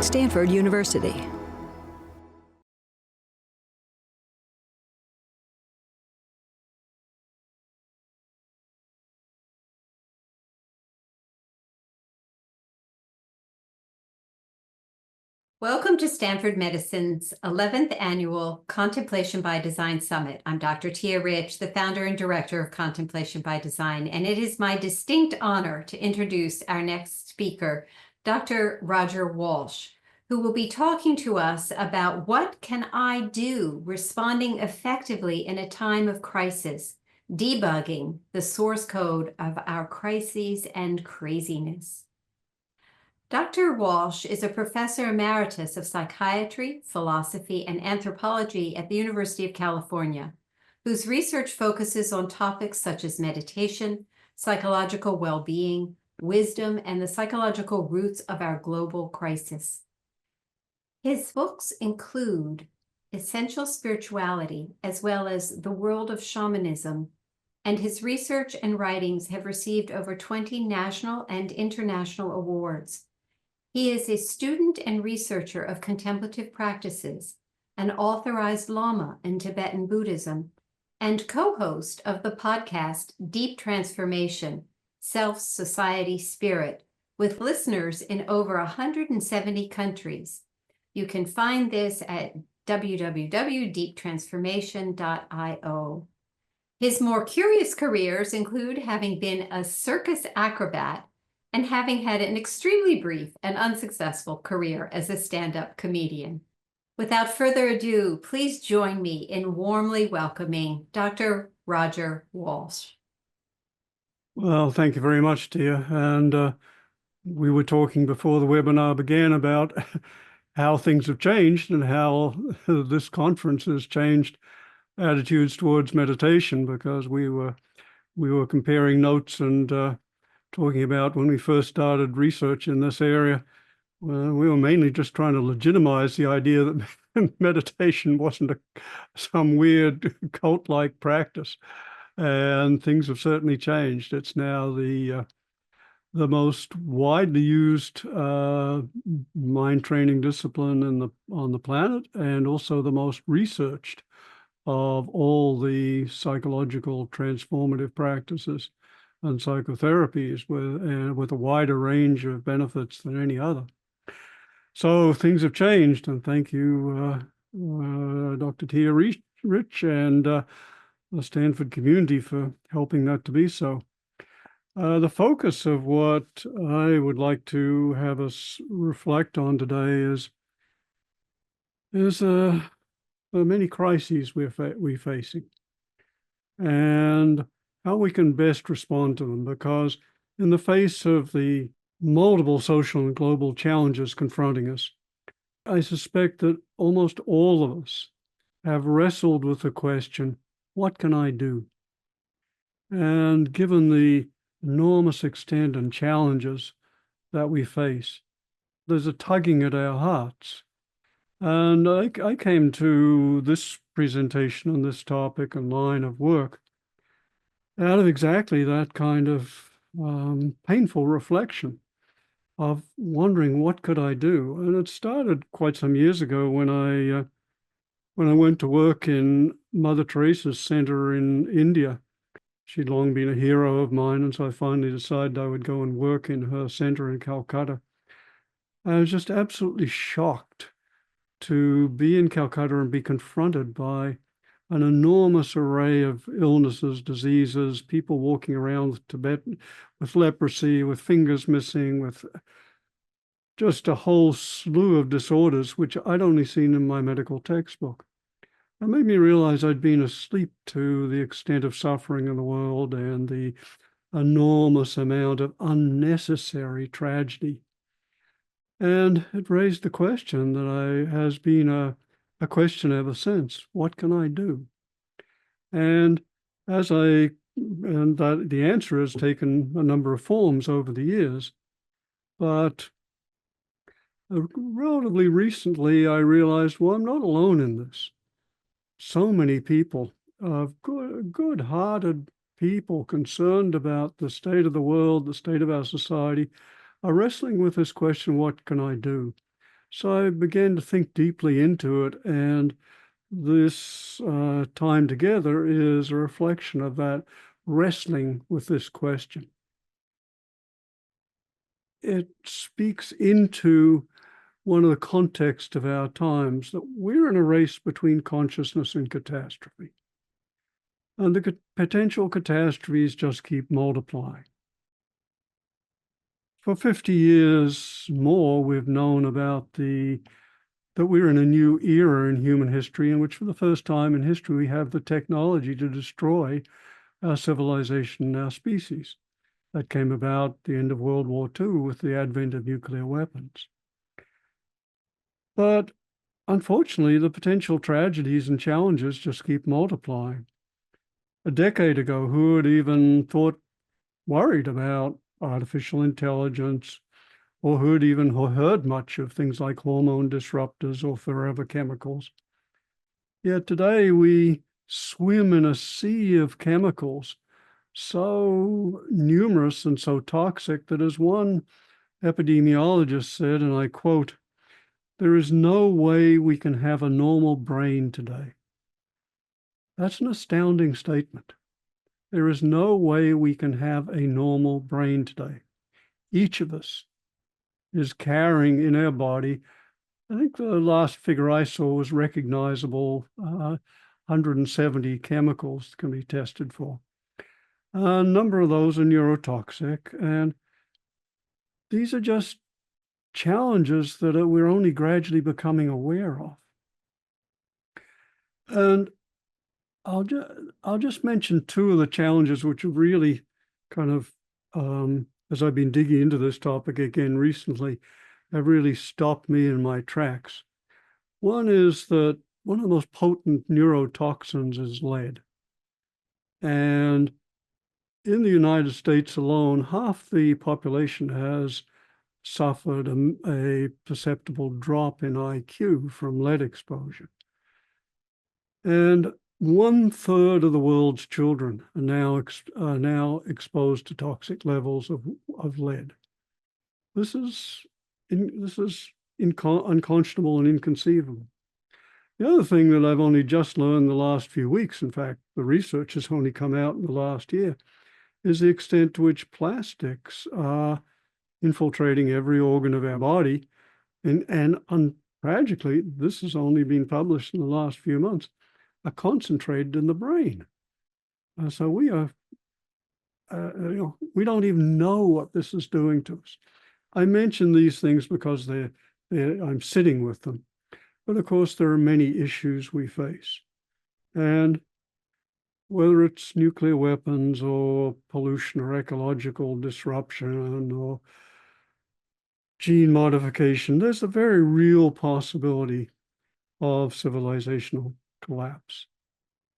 Stanford University. Welcome to Stanford Medicine's 11th Annual Contemplation by Design Summit. I'm Dr. Tia Rich, the founder and director of Contemplation by Design, and it is my distinct honor to introduce our next speaker, Dr. Roger Walsh, who will be talking to us about what can I do responding effectively in a time of crisis, debugging the source code of our crises and craziness. Dr. Walsh is a professor emeritus of psychiatry, philosophy, and anthropology at the University of California, whose research focuses on topics such as meditation, psychological well-being, wisdom, and the psychological roots of our global crisis. His books include Essential Spirituality, as well as The World of Shamanism, and his research and writings have received over 20 national and international awards. He is a student and researcher of contemplative practices, an authorized Lama in Tibetan Buddhism, and co-host of the podcast Deep Transformation, Self, Society, Spirit, with listeners in over 170 countries. You can find this at www.deeptransformation.io. His more curious careers include having been a circus acrobat and having had an extremely brief and unsuccessful career as a stand-up comedian. Without further ado, please join me in warmly welcoming Dr. Roger Walsh. Well, thank you very much, Tia. And we were talking before the webinar began about how things have changed and how this conference has changed attitudes towards meditation, because we were comparing notes and talking about when we first started research in this area. We were mainly just trying to legitimize the idea that meditation wasn't some weird cult-like practice. And things have certainly changed. It's now the most widely used mind training discipline on the planet, and also the most researched of all the psychological transformative practices and psychotherapies, with a wider range of benefits than any other. So things have changed, and thank you, Dr. Tia Rich and the Stanford community for helping that to be so. The focus of what I would like to have us reflect on today is the many crises we're facing, and how we can best respond to them, because in the face of the multiple social and global challenges confronting us, I suspect that almost all of us have wrestled with the question, what can I do? And given the enormous extent and challenges that we face, there's a tugging at our hearts. And I came to this presentation on this topic and line of work out of exactly that kind of painful reflection of wondering, what could I do? And it started quite some years ago when I went to work in Mother Teresa's center in India. She'd long been a hero of mine, and so I finally decided I would go and work in her center in Calcutta. I was just absolutely shocked to be in Calcutta and be confronted by an enormous array of illnesses, diseases, people walking around with Tibet, with leprosy, with fingers missing, with just a whole slew of disorders, which I'd only seen in my medical textbook. It made me realize I'd been asleep to the extent of suffering in the world and the enormous amount of unnecessary tragedy. And it raised the question that has been a question ever since: what can I do? And the answer has taken a number of forms over the years, but relatively recently I realized, well, I'm not alone in this. So many people, good-hearted people concerned about the state of the world, the state of our society, are wrestling with this question, what can I do? So I began to think deeply into it, and this time together is a reflection of that wrestling with this question. It speaks into one of the contexts of our times, that we're in a race between consciousness and catastrophe. And the potential catastrophes just keep multiplying. For 50 years more, we've known about that we're in a new era in human history in which, for the first time in history, we have the technology to destroy our civilization and our species. That came about at the end of World War II with the advent of nuclear weapons. But unfortunately, the potential tragedies and challenges just keep multiplying. A decade ago, who had even worried about artificial intelligence, or who had even heard much of things like hormone disruptors or forever chemicals? Yet today we swim in a sea of chemicals so numerous and so toxic that, as one epidemiologist said, and I quote, "There is no way we can have a normal brain today." That's an astounding statement. There is no way we can have a normal brain today. Each of us is carrying in our body, I think the last figure I saw was recognizable, 170 chemicals can be tested for. A number of those are neurotoxic, and these are just challenges that we're only gradually becoming aware of. And I'll just mention two of the challenges which have really kind of, as I've been digging into this topic again recently, have really stopped me in my tracks. One is that one of the most potent neurotoxins is lead. And in the United States alone, half the population has suffered a perceptible drop in IQ from lead exposure. And 1/3 of the world's children are now exposed to toxic levels of lead. This is unconscionable and inconceivable. The other thing that I've only just learned the last few weeks, in fact, the research has only come out in the last year, is the extent to which plastics are infiltrating every organ of our body. And tragically, this has only been published in the last few months, are concentrated in the brain. So we are, we don't even know what this is doing to us. I mention these things because I'm sitting with them. But of course, there are many issues we face. And whether it's nuclear weapons or pollution or ecological disruption or gene modification, there's a very real possibility of civilizational collapse.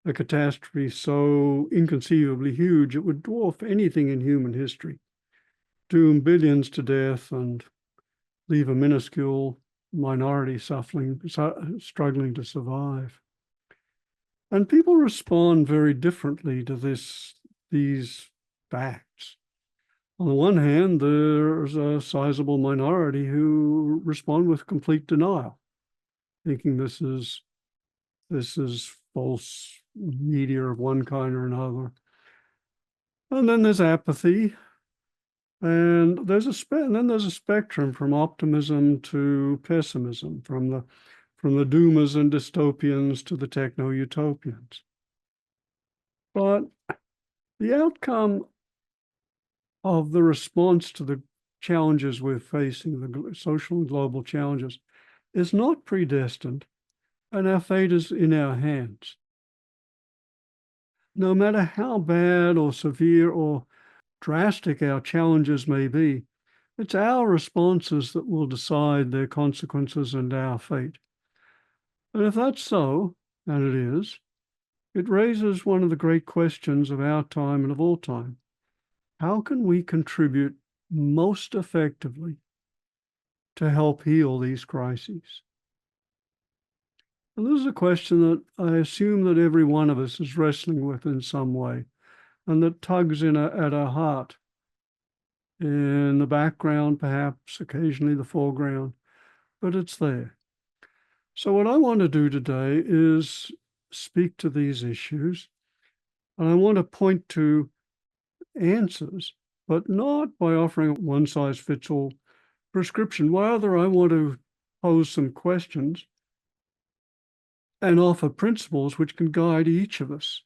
A catastrophe so inconceivably huge, it would dwarf anything in human history, doom billions to death and leave a minuscule minority struggling to survive. And people respond very differently to these facts. On the one hand, there's a sizable minority who respond with complete denial, thinking this is false media of one kind or another. And then there's apathy, and then there's a spectrum from optimism to pessimism, from the doomers and dystopians to the techno-utopians. But the outcome of the response to the challenges we're facing, the social and global challenges, is not predestined, and our fate is in our hands. No matter how bad or severe or drastic our challenges may be, it's our responses that will decide their consequences and our fate. And if that's so, and it is, it raises one of the great questions of our time and of all time. How can we contribute most effectively to help heal these crises? And this is a question that I assume that every one of us is wrestling with in some way, and that tugs at our heart. In the background, perhaps occasionally the foreground, but it's there. So what I want to do today is speak to these issues, and I want to point to answers, but not by offering a one-size-fits-all prescription. Rather, I want to pose some questions and offer principles which can guide each of us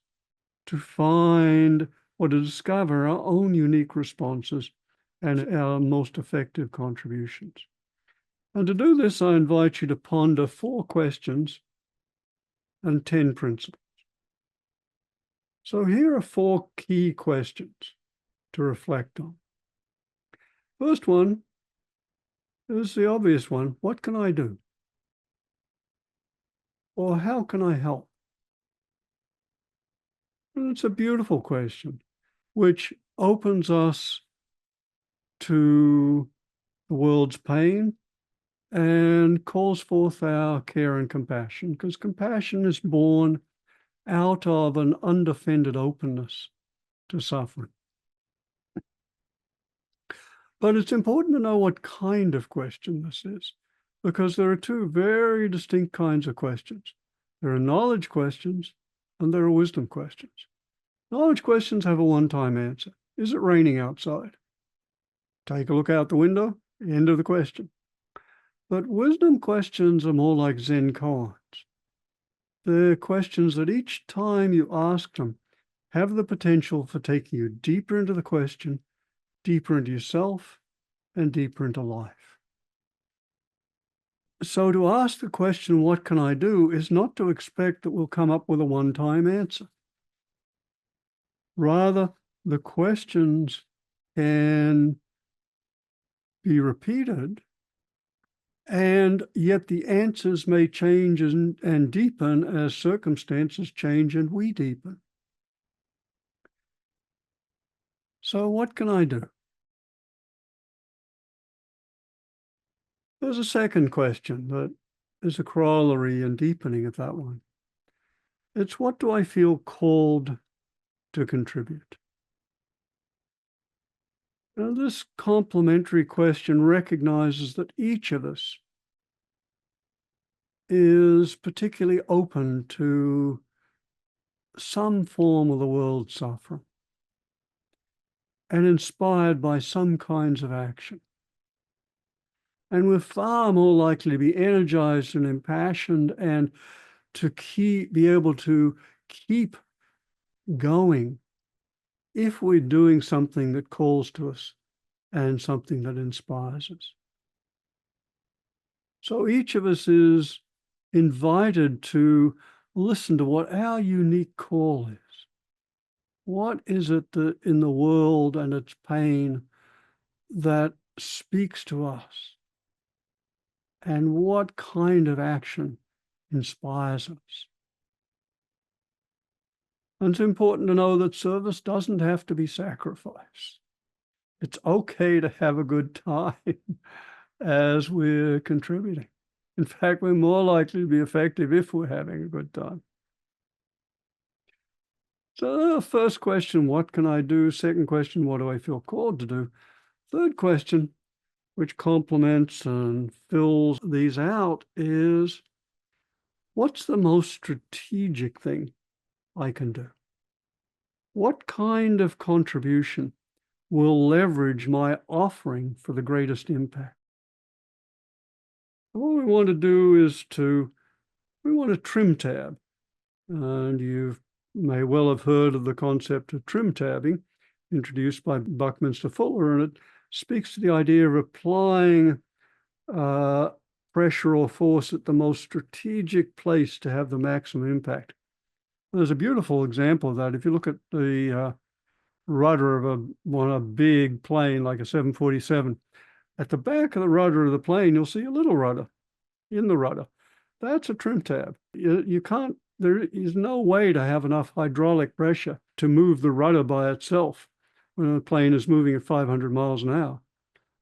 to find or to discover our own unique responses and our most effective contributions. And to do this, I invite you to ponder 4 questions and 10 principles. So here are 4 key questions to reflect on. First one is the obvious one: what can I do? Or how can I help? And it's a beautiful question, which opens us to the world's pain and calls forth our care and compassion, because compassion is born out of an undefended openness to suffering. But it's important to know what kind of question this is, because there are 2 very distinct kinds of questions. There are knowledge questions and there are wisdom questions. Knowledge questions have a one-time answer. Is it raining outside? Take a look out the window, end of the question. But wisdom questions are more like Zen koans. They're questions that each time you ask them have the potential for taking you deeper into the question, deeper into yourself, and deeper into life. So to ask the question, what can I do, is not to expect that we'll come up with a one-time answer. Rather, the questions can be repeated, and yet the answers may change and deepen as circumstances change and we deepen. So what can I do? There's a second question that is a corollary and deepening of that one. It's, what do I feel called to contribute? Now, this complementary question recognizes that each of us is particularly open to some form of the world's suffering and inspired by some kinds of action. And we're far more likely to be energized and impassioned and to be able to keep going if we're doing something that calls to us and something that inspires us. So each of us is invited to listen to what our unique call is. What is it that in the world and its pain that speaks to us? And what kind of action inspires us? And it's important to know that service doesn't have to be sacrifice. It's okay to have a good time as we're contributing. In fact, we're more likely to be effective if we're having a good time. So first question, what can I do? Second question, what do I feel called to do? Third question, which complements and fills these out, is, what's the most strategic thing I can do? What kind of contribution will leverage my offering for the greatest impact? What we want to do is we want to trim tab. And you may well have heard of the concept of trim tabbing, introduced by Buckminster Fuller, and it speaks to the idea of applying pressure or force at the most strategic place to have the maximum impact. There's a beautiful example of that. If you look at the rudder of a big plane like a 747, at the back of the rudder of the plane, you'll see a little rudder in the rudder. That's a trim tab. You can't, there is no way to have enough hydraulic pressure to move the rudder by itself when a plane is moving at 500 miles an hour.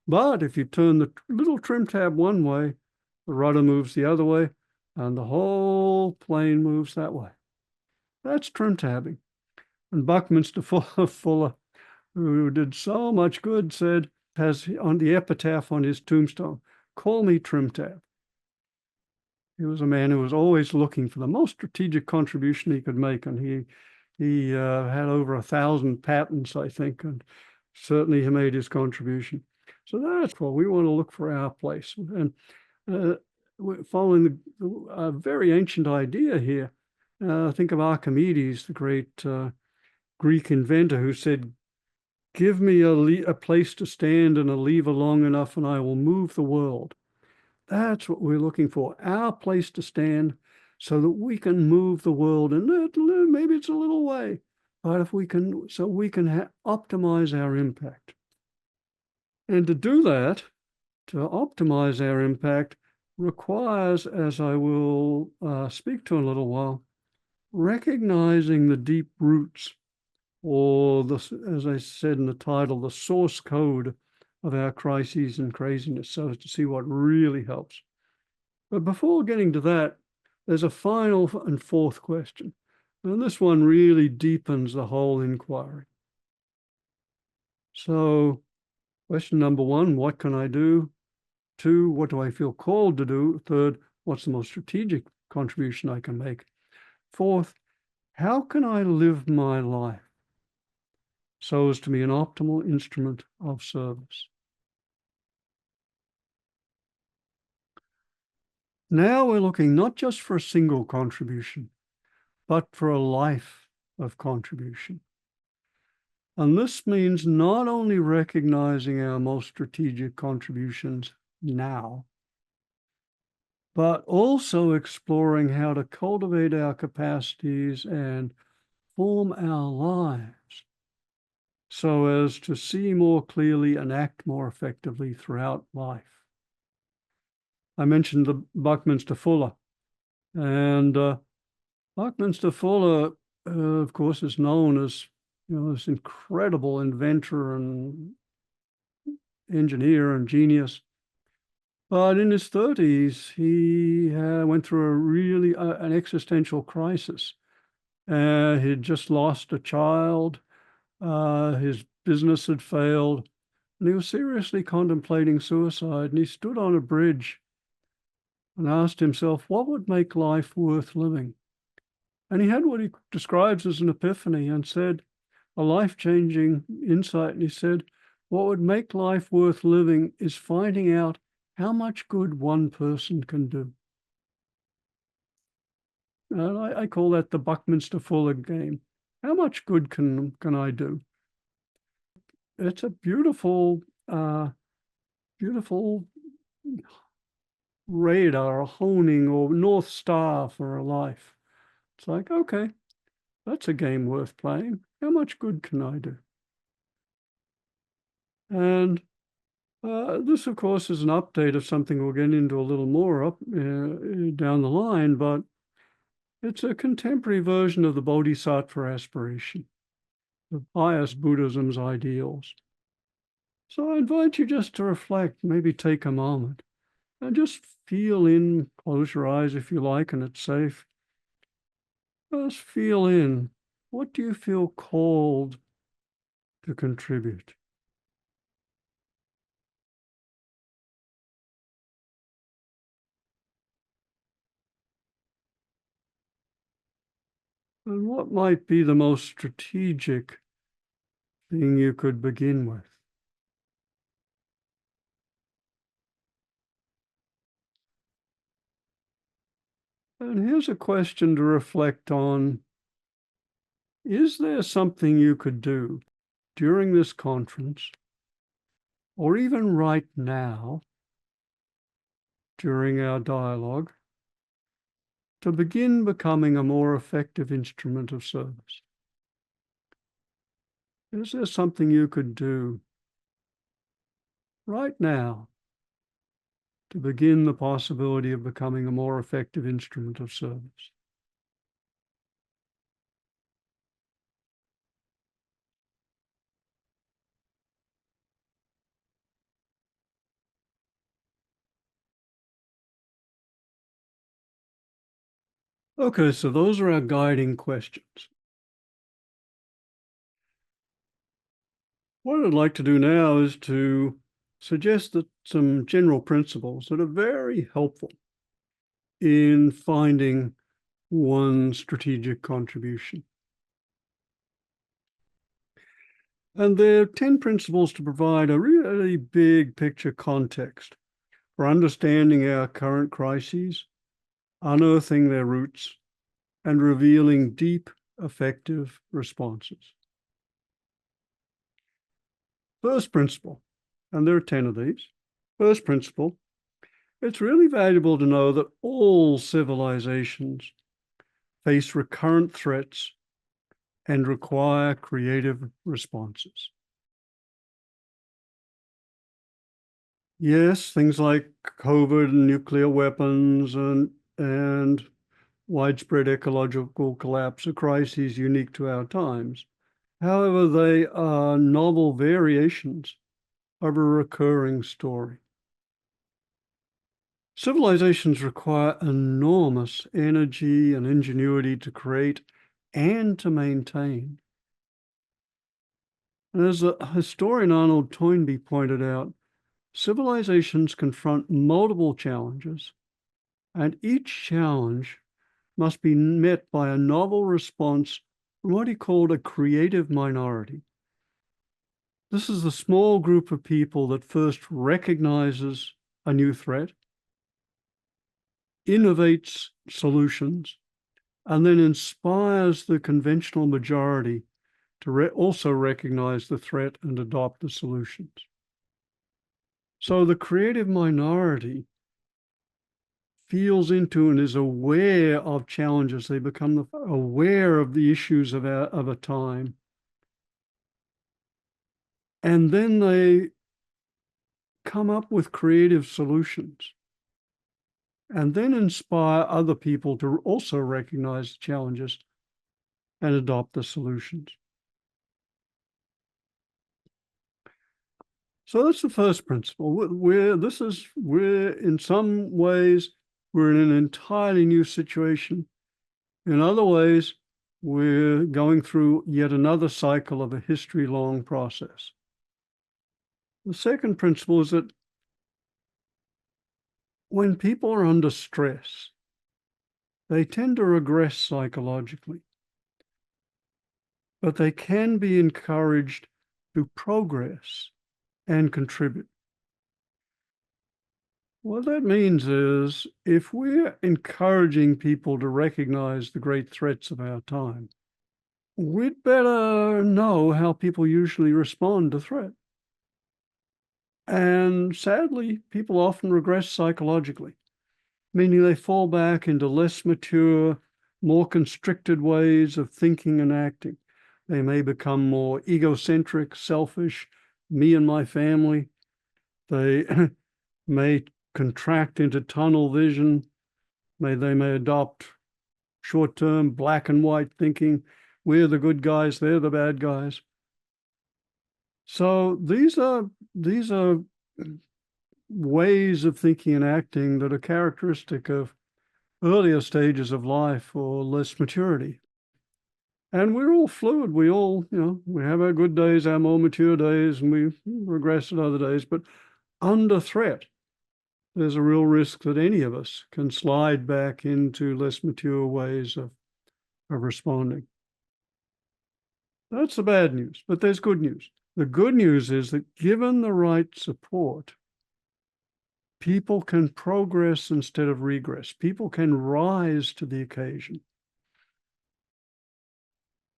But if you turn the little trim tab one way, the rudder moves the other way, and the whole plane moves that way. That's trim tabbing. And Buckminster Fuller, who did so much good, has on the epitaph on his tombstone, "Call me trim tab." He was a man who was always looking for the most strategic contribution he could make, and he had over 1,000 patents, I think, and certainly he made his contribution. So that's what we want to look for our place. And following a very ancient idea here, think of Archimedes, the great Greek inventor, who said, "Give me a place to stand and a lever long enough, and I will move the world." That's what we're looking for, our place to stand so that we can move the world. And maybe it's a little way, but if we can, so we can optimize our impact. And to do that, to optimize our impact, requires, as I will speak to in a little while, recognizing the deep roots, or as I said in the title, the source code of our crises and craziness, so as to see what really helps. But before getting to that, there's a final and fourth question. And this one really deepens the whole inquiry. So question number one, what can I do? Two, what do I feel called to do? Third, what's the most strategic contribution I can make? Fourth, how can I live my life so as to be an optimal instrument of service? Now we're looking not just for a single contribution, but for a life of contribution. And this means not only recognizing our most strategic contributions now, but also exploring how to cultivate our capacities and form our lives so as to see more clearly and act more effectively throughout life. I mentioned the Buckminster Fuller, and Buckminster Fuller, of course, is known as this incredible inventor and engineer and genius. But in his 30s, he went through a really an existential crisis. He'd just lost a child. His business had failed, and he was seriously contemplating suicide. And he stood on a bridge and asked himself, what would make life worth living? And he had what he describes as an epiphany and said, a life-changing insight. And he said, what would make life worth living is finding out how much good one person can do. And I call that the Buckminster Fuller game. How much good can I do? It's a beautiful, beautiful radar, a honing or North Star for a life. It's like, okay, that's a game worth playing. How much good can I do? And this, of course, is an update of something we'll get into a little more up down the line, but it's a contemporary version of the Bodhisattva aspiration, the highest Buddhism's ideals. So I invite you just to reflect, maybe take a moment, and just feel in, close your eyes if you like, and it's safe. Just feel in, what do you feel called to contribute? And what might be the most strategic thing you could begin with? And here's a question to reflect on. Is there something you could do during this conference, or even right now, during our dialogue, to begin becoming a more effective instrument of service? Is there something you could do right now to begin the possibility of becoming a more effective instrument of service? Okay, so those are our guiding questions. What I'd like to do now is to suggest that some general principles that are very helpful in finding one strategic contribution. And there are 10 principles to provide a really big picture context for understanding our current crises, unearthing their roots, and revealing deep, effective responses. First principle, and there are 10 of these. First principle, it's really valuable to know that all civilizations face recurrent threats and require creative responses. Yes, things like COVID and nuclear weapons and widespread ecological collapse are crises unique to our times. However, they are novel variations of a recurring story. Civilizations require enormous energy and ingenuity to create and to maintain. And as the historian Arnold Toynbee pointed out, civilizations confront multiple challenges, and each challenge must be met by a novel response from what he called a creative minority. This is the small group of people that first recognizes a new threat, innovates solutions, and then inspires the conventional majority to also recognize the threat and adopt the solutions. So the creative minority feels into and is aware of challenges. They become aware of the issues of a time. And then they come up with creative solutions and then inspire other people to also recognize the challenges and adopt the solutions. So that's the first principle. We're in some ways, we're in an entirely new situation. In other ways, we're going through yet another cycle of a history-long process. The second principle is that when people are under stress, they tend to regress psychologically, but they can be encouraged to progress and contribute. What that means is if we're encouraging people to recognize the great threats of our time, we'd better know how people usually respond to threat. And sadly, people often regress psychologically, meaning they fall back into less mature, more constricted ways of thinking and acting. They may become more egocentric, selfish, me and my family. They may contract into tunnel vision. They may adopt short-term black and white thinking. We're the good guys, they're the bad guys. So these are ways of thinking and acting that are characteristic of earlier stages of life or less maturity. And we're all fluid. We all, we have our good days, our more mature days, and we regress at other days. But under threat, there's a real risk that any of us can slide back into less mature ways of responding. That's the bad news, but there's good news. The good news is that given the right support, people can progress instead of regress. People can rise to the occasion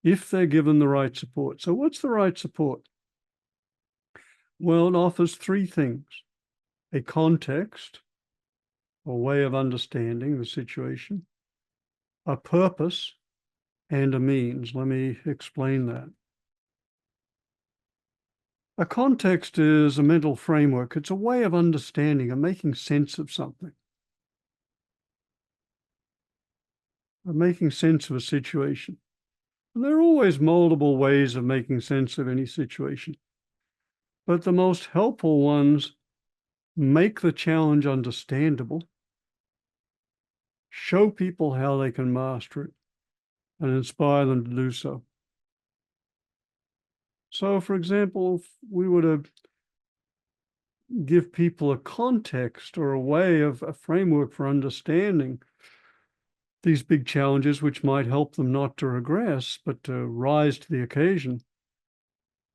if they're given the right support. So what's the right support? Well, it offers three things: a context, a way of understanding the situation, a purpose, and a means. Let me explain that. A context is a mental framework. It's a way of understanding and making sense of something, of making sense of a situation. And there are always multiple ways of making sense of any situation, but the most helpful ones make the challenge understandable, show people how they can master it, and inspire them to do so. So, for example, if we were to give people a context or a way of a framework for understanding these big challenges, which might help them not to regress, but to rise to the occasion,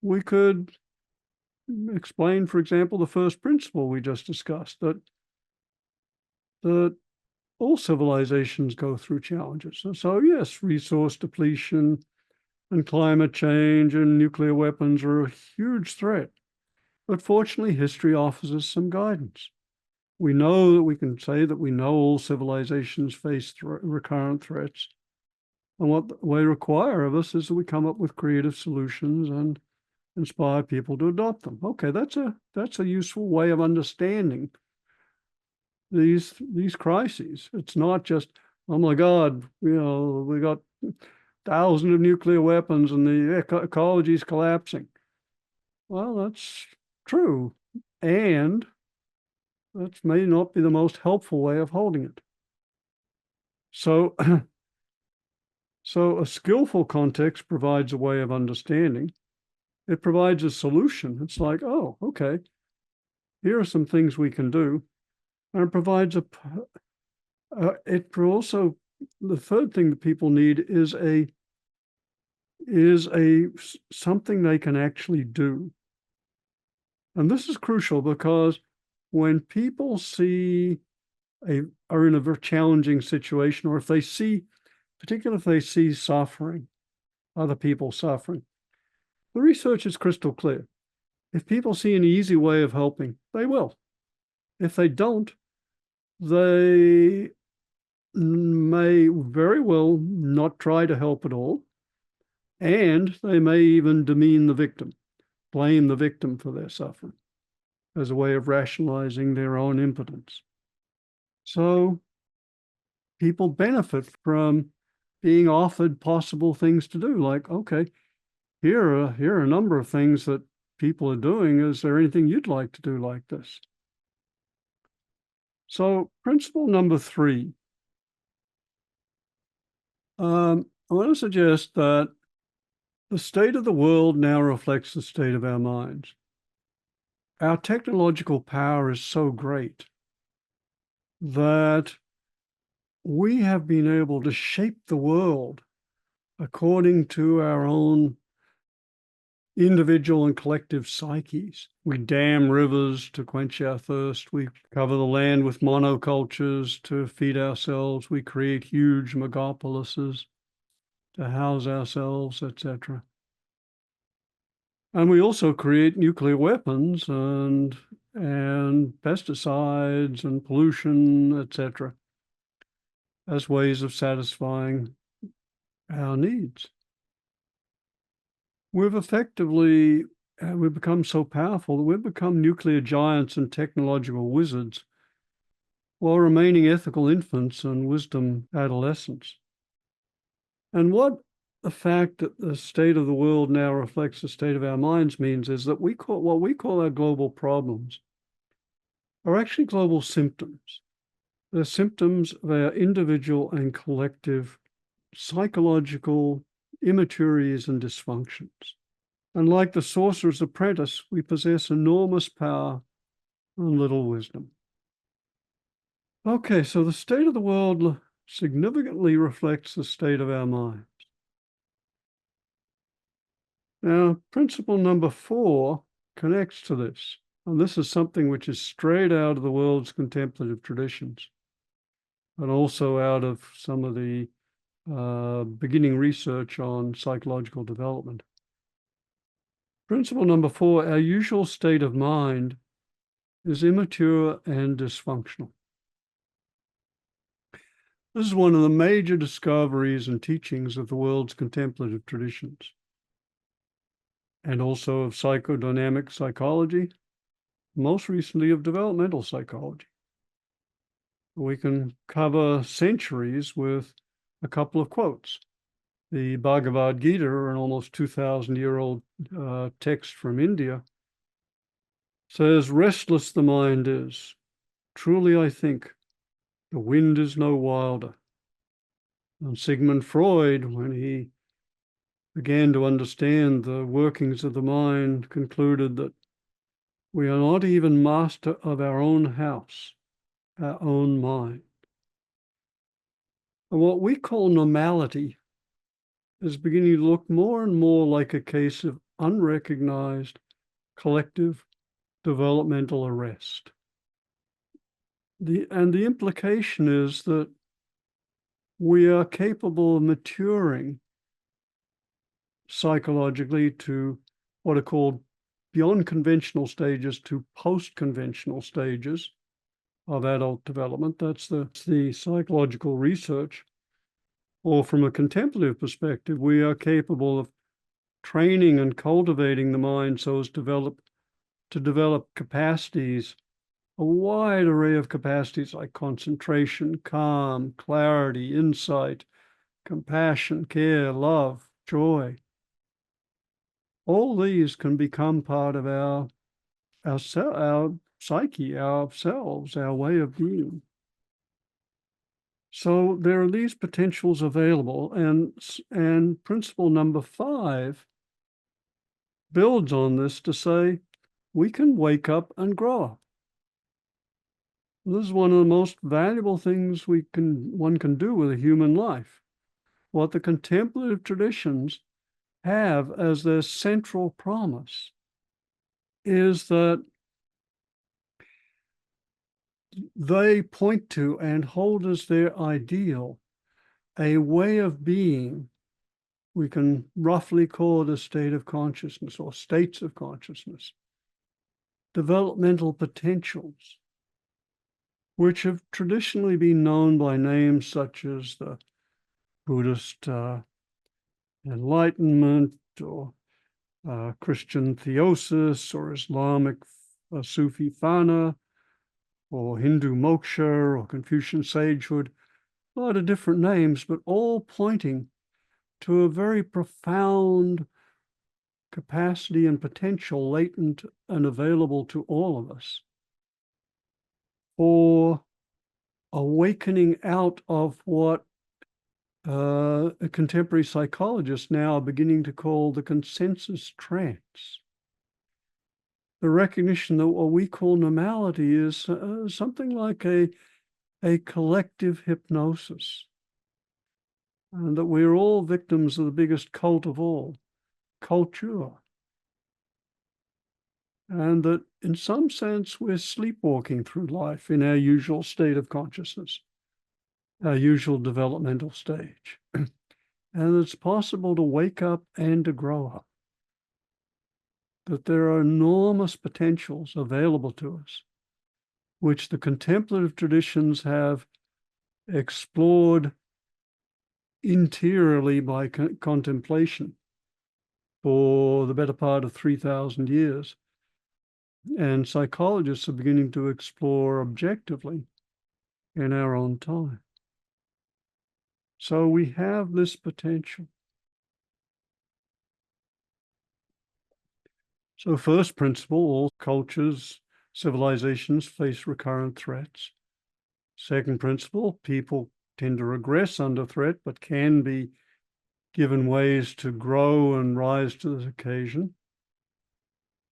we could explain, for example, the first principle we just discussed, that all civilizations go through challenges. So yes, resource depletion and climate change and nuclear weapons are a huge threat. But fortunately, history offers us some guidance. We know that we can say that we know all civilizations face recurrent threats. And what they require of us is that we come up with creative solutions and inspire people to adopt them. Okay, that's a useful way of understanding these crises. It's not just, oh my God, we got thousands of nuclear weapons and the ecology is collapsing. Well, that's true, and that may not be the most helpful way of holding it. So, so a skillful context provides a way of understanding. It provides a solution. It's like, oh, okay, here are some things we can do. And it provides also, the third thing that people need is something they can actually do. And this is crucial because when people are in a very challenging situation, or particularly if they see suffering, other people suffering, the research is crystal clear. If people see an easy way of helping, they will. If they don't, they may very well not try to help at all, and they may even demean the victim, blame the victim for their suffering as a way of rationalizing their own impotence. So people benefit from being offered possible things to do, like, okay, here are a number of things that people are doing. Is there anything you'd like to do like this? So principle number 3, I want to suggest that the state of the world now reflects the state of our minds. Our technological power is so great that we have been able to shape the world according to our own individual and collective psyches. We dam rivers to quench our thirst. We cover the land with monocultures to feed ourselves. We create huge megapolises to house ourselves, etc. And we also create nuclear weapons and pesticides and pollution, etc., as ways of satisfying our needs. We've become so powerful that we've become nuclear giants and technological wizards while remaining ethical infants and wisdom adolescents. And what the fact that the state of the world now reflects the state of our minds means is that what we call our global problems are actually global symptoms. They're symptoms of our individual and collective psychological immaturities and dysfunctions. And like the sorcerer's apprentice, we possess enormous power and little wisdom. Okay, so the state of the world significantly reflects the state of our minds. Now, principle number 4 connects to this, and this is something which is straight out of the world's contemplative traditions, and also out of some of the beginning research on psychological development. Principle number 4, our usual state of mind is immature and dysfunctional. This is one of the major discoveries and teachings of the world's contemplative traditions, and also of psychodynamic psychology, most recently of developmental psychology. We can cover centuries with a couple of quotes. The Bhagavad Gita, an almost 2,000-year-old text from India, says, "Restless the mind is. Truly I think, the wind is no wilder." And Sigmund Freud, when he began to understand the workings of the mind, concluded that we are not even master of our own house, our own mind. And what we call normality is beginning to look more and more like a case of unrecognized collective developmental arrest. The implication is that we are capable of maturing psychologically to what are called beyond conventional stages to post-conventional stages of adult development. That's the psychological research. Or from a contemplative perspective, we are capable of training and cultivating the mind so as to develop capacities, a wide array of capacities like concentration, calm, clarity, insight, compassion, care, love, joy. All these can become part of our psyche, ourselves, our way of being. So there are these potentials available, and principle number 5 builds on this to say we can wake up and grow up. This is one of the most valuable things one can do with a human life. What the contemplative traditions have as their central promise is that they point to and hold as their ideal a way of being. We can roughly call it a state of consciousness or states of consciousness, developmental potentials, which have traditionally been known by names such as the Buddhist Enlightenment or Christian Theosis or Islamic Sufi Fana or Hindu Moksha or Confucian Sagehood, a lot of different names, but all pointing to a very profound capacity and potential latent and available to all of us for awakening out of what contemporary psychologists now are beginning to call the consensus trance. The recognition that what we call normality is something like a collective hypnosis, and that we're all victims of the biggest cult of all, culture. And that in some sense, we're sleepwalking through life in our usual state of consciousness, our usual developmental stage. And it's possible to wake up and to grow up. That there are enormous potentials available to us, which the contemplative traditions have explored interiorly by contemplation for the better part of 3,000 years. And psychologists are beginning to explore objectively in our own time. So we have this potential. So first principle, all cultures, civilizations face recurrent threats. Second principle, people tend to regress under threat, but can be given ways to grow and rise to this occasion.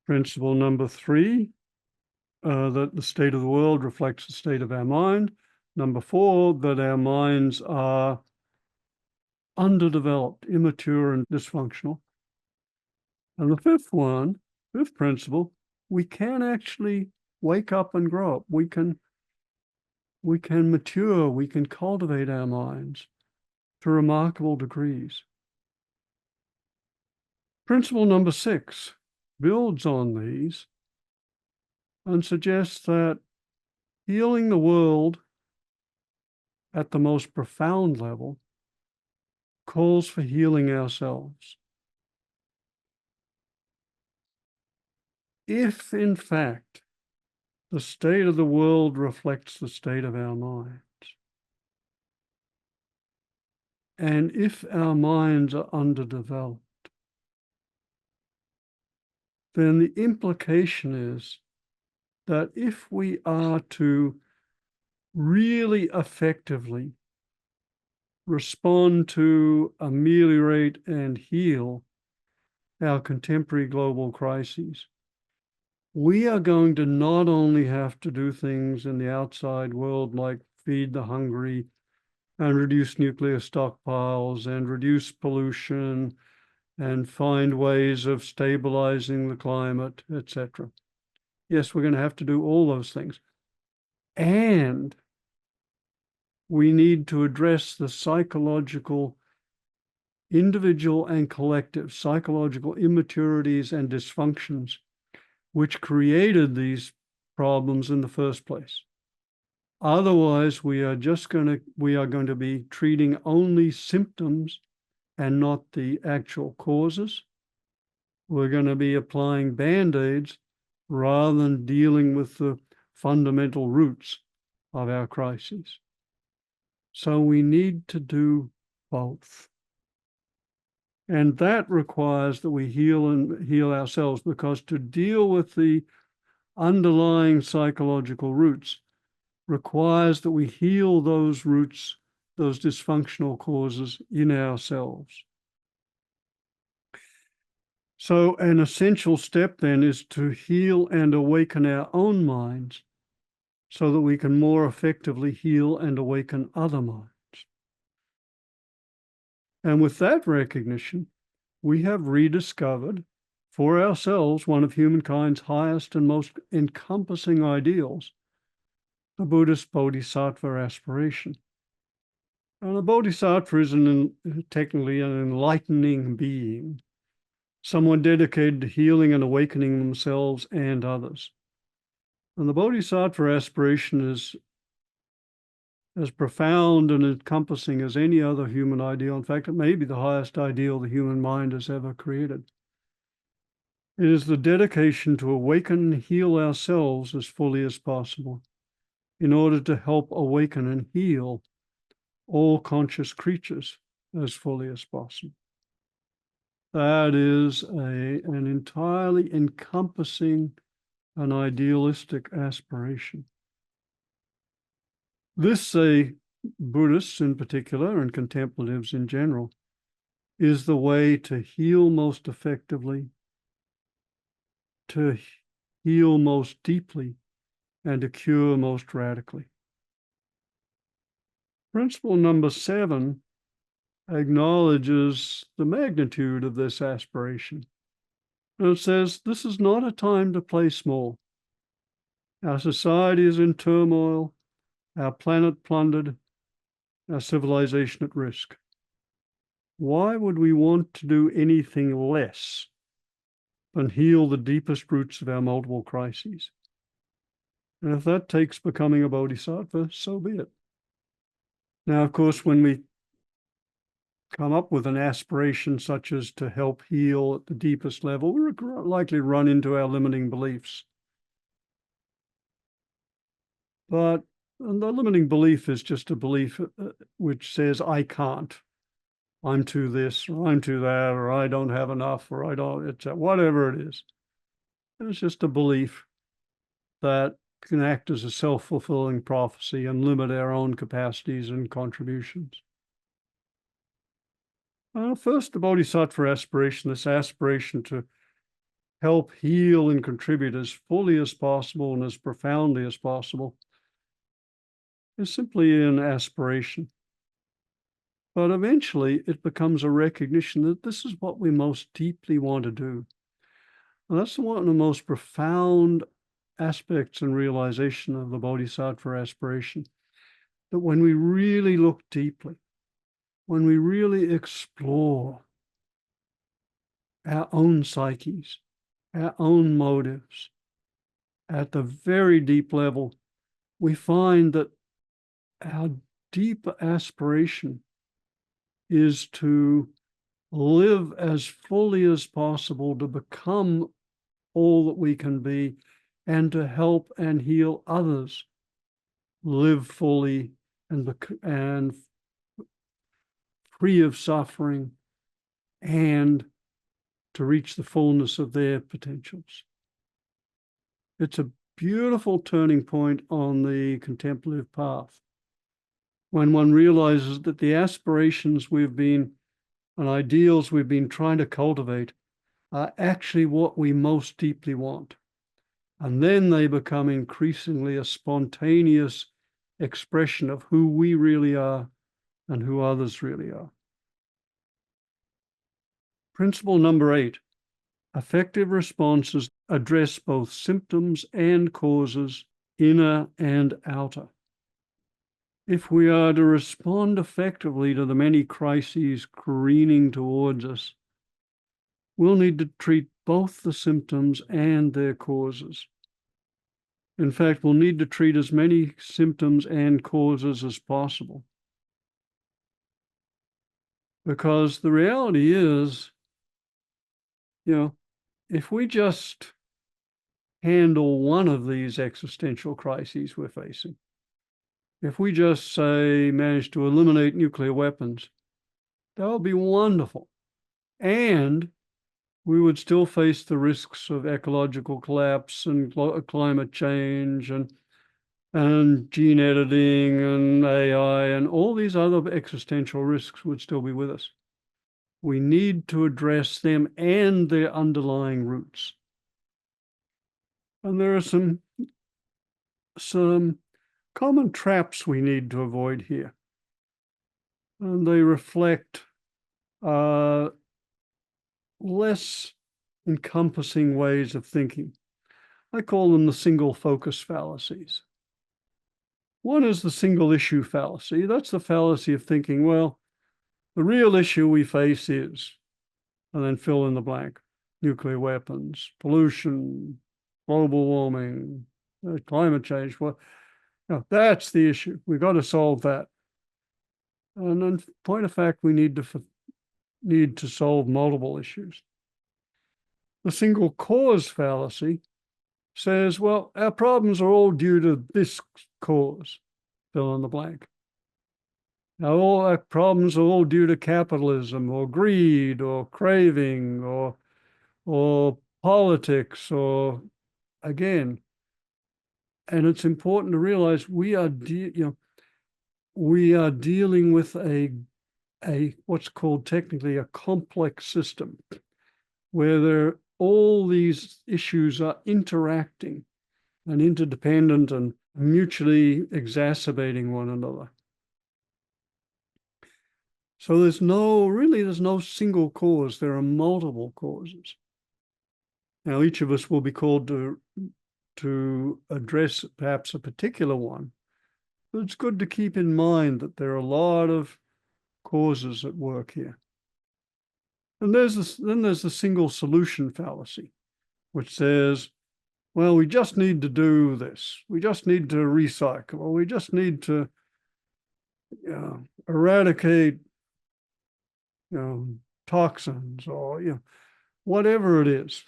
Principle number 3, that the state of the world reflects the state of our mind. Number 4, that our minds are underdeveloped, immature, and dysfunctional. And the fifth principle, we can actually wake up and grow up. We can mature, we can cultivate our minds to remarkable degrees. Principle number 6 builds on these and suggests that healing the world at the most profound level calls for healing ourselves. If, in fact, the state of the world reflects the state of our minds, and if our minds are underdeveloped, then the implication is that if we are to really effectively respond to, ameliorate, and heal our contemporary global crises, we are going to not only have to do things in the outside world like feed the hungry, and reduce nuclear stockpiles and reduce pollution and find ways of stabilizing the climate, etc. Yes, we're going to have to do all those things. And we need to address the psychological, individual and collective psychological immaturities and dysfunctions which created these problems in the first place. Otherwise, we are going to be treating only symptoms and not the actual causes. We're going to be applying band-aids rather than dealing with the fundamental roots of our crises. So we need to do both. And that requires that we heal ourselves, because to deal with the underlying psychological roots requires that we heal those roots, those dysfunctional causes in ourselves. So an essential step then is to heal and awaken our own minds so that we can more effectively heal and awaken other minds. And with that recognition, we have rediscovered for ourselves one of humankind's highest and most encompassing ideals, the Buddhist bodhisattva aspiration. And a bodhisattva is technically an enlightening being, someone dedicated to healing and awakening themselves and others. And the bodhisattva aspiration is as profound and encompassing as any other human ideal. In fact, it may be the highest ideal the human mind has ever created. It is the dedication to awaken and heal ourselves as fully as possible in order to help awaken and heal all conscious creatures as fully as possible. That is an entirely encompassing and idealistic aspiration. This, Buddhists in particular and contemplatives in general, is the way to heal most effectively, to heal most deeply, and to cure most radically. Principle number 7 acknowledges the magnitude of this aspiration. And it says, this is not a time to play small. Our society is in turmoil, our planet plundered, our civilization at risk. Why would we want to do anything less than heal the deepest roots of our multiple crises? And if that takes becoming a bodhisattva, so be it. Now, of course, when we come up with an aspiration such as to help heal at the deepest level, we're likely to run into our limiting beliefs. But the limiting belief is just a belief which says, I can't, I'm too this, or I'm too that, or I don't have enough, or I don't, it's whatever it is. And it's just a belief that can act as a self-fulfilling prophecy and limit our own capacities and contributions. First, the bodhisattva aspiration, this aspiration to help heal and contribute as fully as possible and as profoundly as possible, is simply an aspiration. But eventually it becomes a recognition that this is what we most deeply want to do. And that's one of the most profound aspects and realization of the bodhisattva aspiration, that when we really look deeply, when we really explore our own psyches, our own motives, at the very deep level, we find that our deep aspiration is to live as fully as possible, to become all that we can be, and to help and heal others live fully and free of suffering, and to reach the fullness of their potentials. It's a beautiful turning point on the contemplative path, when one realizes that the aspirations and ideals we've been trying to cultivate are actually what we most deeply want. And then they become increasingly a spontaneous expression of who we really are and who others really are. Principle number 8, effective responses address both symptoms and causes, inner and outer. If we are to respond effectively to the many crises careening towards us, we'll need to treat both the symptoms and their causes. In fact, we'll need to treat as many symptoms and causes as possible. Because the reality is, if we just handle one of these existential crises we're facing, if we just say manage to eliminate nuclear weapons, that would be wonderful. And we would still face the risks of ecological collapse and climate change and gene editing and AI and all these other existential risks would still be with us. We need to address them and their underlying roots. And there are some common traps we need to avoid here. And they reflect less encompassing ways of thinking. I call them the single focus fallacies. One is the single issue fallacy. That's the fallacy of thinking, well, the real issue we face is, and then fill in the blank, nuclear weapons, pollution, global warming, climate change. Well, that's the issue. We've got to solve that. And in point of fact, we need to solve multiple issues. The single cause fallacy says, well, our problems are all due to this cause, fill in the blank. Now, all our problems are all due to capitalism or greed or craving or politics or, again, and it's important to realize we are dealing with a what's called technically a complex system where all these issues are interacting and interdependent and mutually exacerbating one another. So there's no single cause. There are multiple causes. Now, each of us will be called to address perhaps a particular one, but it's good to keep in mind that there are a lot of causes at work here. And then there's the single solution fallacy, which says, well, we just need to do this. We just need to recycle, or we just need to eradicate toxins, or whatever it is.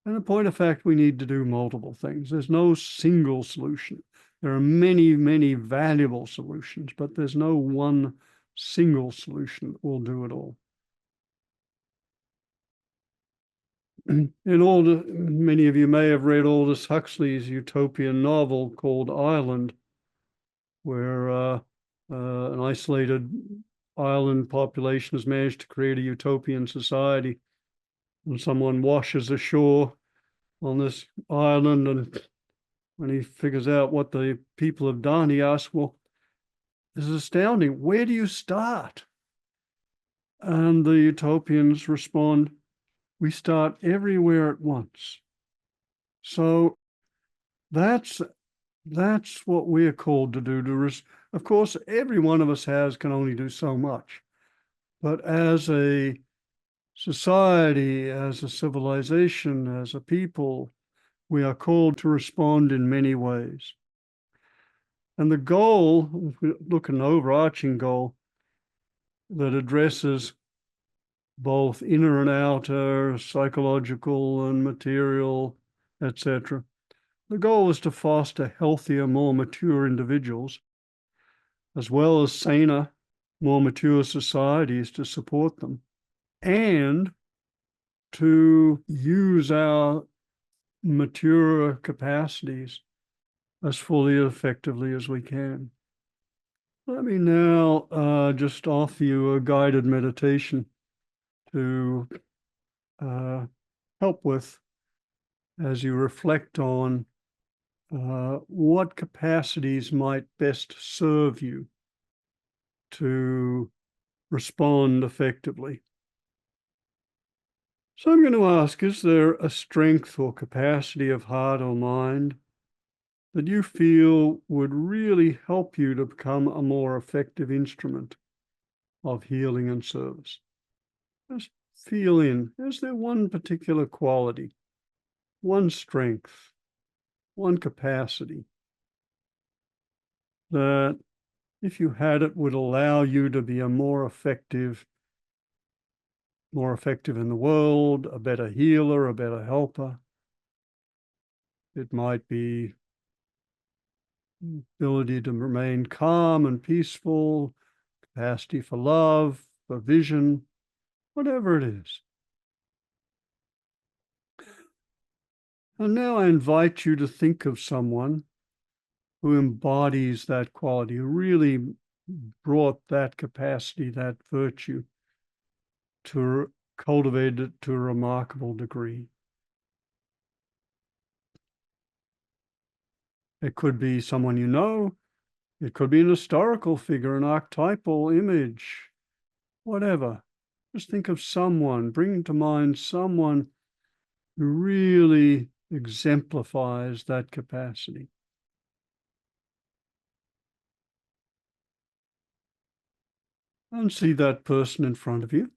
And in point of fact, we need to do multiple things. There's no single solution. There are many, many valuable solutions, but there's no one single solution that will do it all. Many of you may have read Aldous Huxley's utopian novel called Ireland, where an isolated island population has managed to create a utopian society. And someone washes ashore on this island, and when he figures out what the people have done, he asks, well, this is astounding. Where do you start? And the utopians respond, we start everywhere at once. So that's what we're called to do. Of course, every one of us can only do so much. But as a society, as a civilization, as a people, we are called to respond in many ways. And the goal, if we look at an overarching goal that addresses both inner and outer, psychological and material, etc. The goal is to foster healthier, more mature individuals, as well as saner, more mature societies to support them, and to use our mature capacities as fully effectively as we can. Let me now just offer you a guided meditation to help with as you reflect on what capacities might best serve you to respond effectively. So I'm going to ask, is there a strength or capacity of heart or mind that you feel would really help you to become a more effective instrument of healing and service? Just feel in, is there one particular quality, one strength, one capacity that, if you had it, would allow you to be a more effective in the world, a better healer, a better helper? It might be ability to remain calm and peaceful, capacity for love, for vision, whatever it is. And now I invite you to think of someone who embodies that quality, who really brought that capacity, that virtue, to cultivate it to a remarkable degree. It could be someone you know. It could be an historical figure, an archetypal image, whatever. Just think of someone, bring to mind someone who really exemplifies that capacity. And see that person in front of you.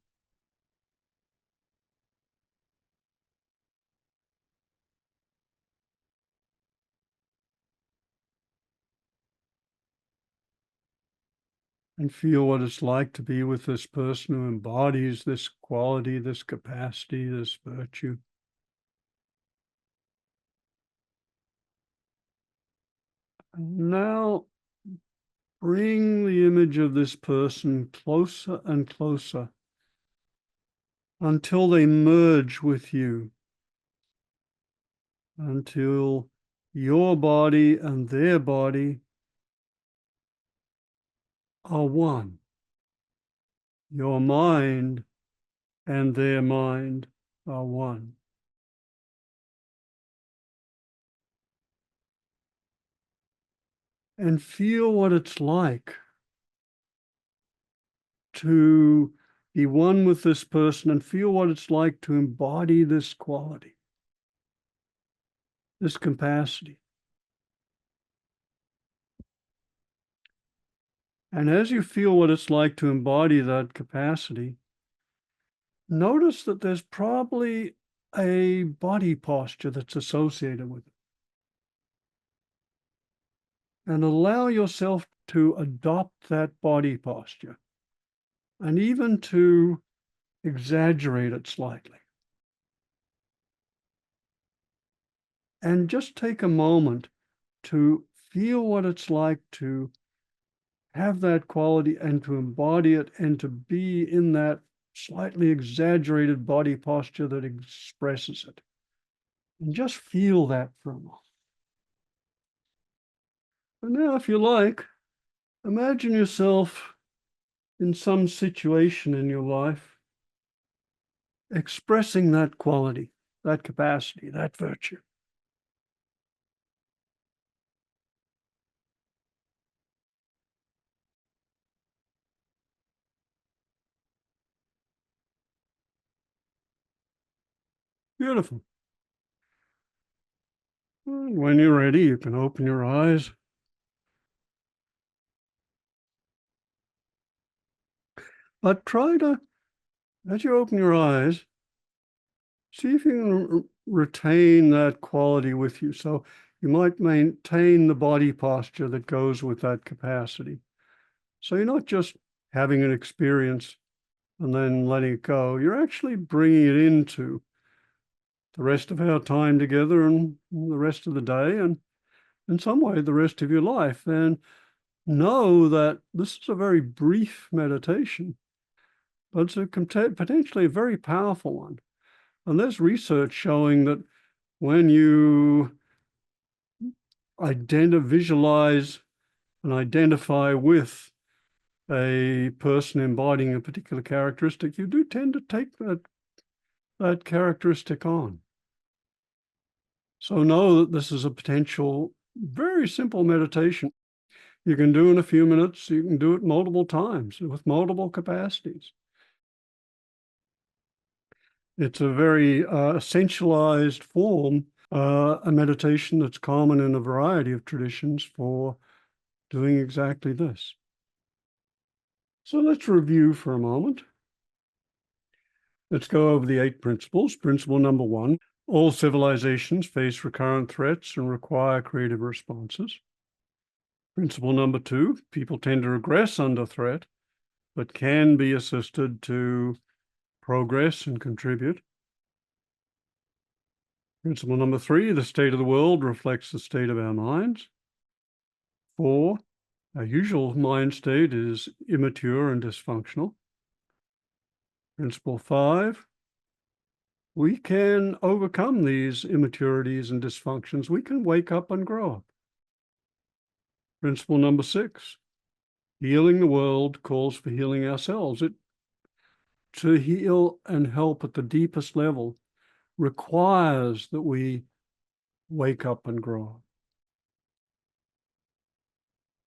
And feel what it's like to be with this person who embodies this quality, this capacity, this virtue. And now bring the image of this person closer and closer until they merge with you, until your body and their body are one. Your mind and their mind are one. And feel what it's like to be one with this person, and feel what it's like to embody this quality, this capacity. And as you feel what it's like to embody that capacity, notice that there's probably a body posture that's associated with it. And allow yourself to adopt that body posture, and even to exaggerate it slightly. And just take a moment to feel what it's like to have that quality and to embody it and to be in that slightly exaggerated body posture that expresses it. And just feel that for a moment. And now, if you like, imagine yourself in some situation in your life expressing that quality, that capacity, that virtue. Beautiful. When you're ready, you can open your eyes. But try to, as you open your eyes, see if you can retain that quality with you. So you might maintain the body posture that goes with that capacity. So you're not just having an experience and then letting it go. You're actually bringing it into the rest of our time together and the rest of the day, and in some way, the rest of your life. And know that this is a very brief meditation, but it's potentially a very powerful one. And there's research showing that when you visualize and identify with a person embodying a particular characteristic, you do tend to take that characteristic on. So know that this is a potential, very simple meditation. You can do in a few minutes. You can do it multiple times with multiple capacities. It's a very essentialized form, a meditation that's common in a variety of traditions for doing exactly this. So let's review for a moment. Let's go over the 8 principles. Principle number 1, all civilizations face recurrent threats and require creative responses. Principle number 2, people tend to regress under threat, but can be assisted to progress and contribute. Principle number 3, the state of the world reflects the state of our minds. 4, our usual mind state is immature and dysfunctional. Principle 5, we can overcome these immaturities and dysfunctions. We can wake up and grow up. Principle number 6, healing the world calls for healing ourselves. To heal and help at the deepest level requires that we wake up and grow up.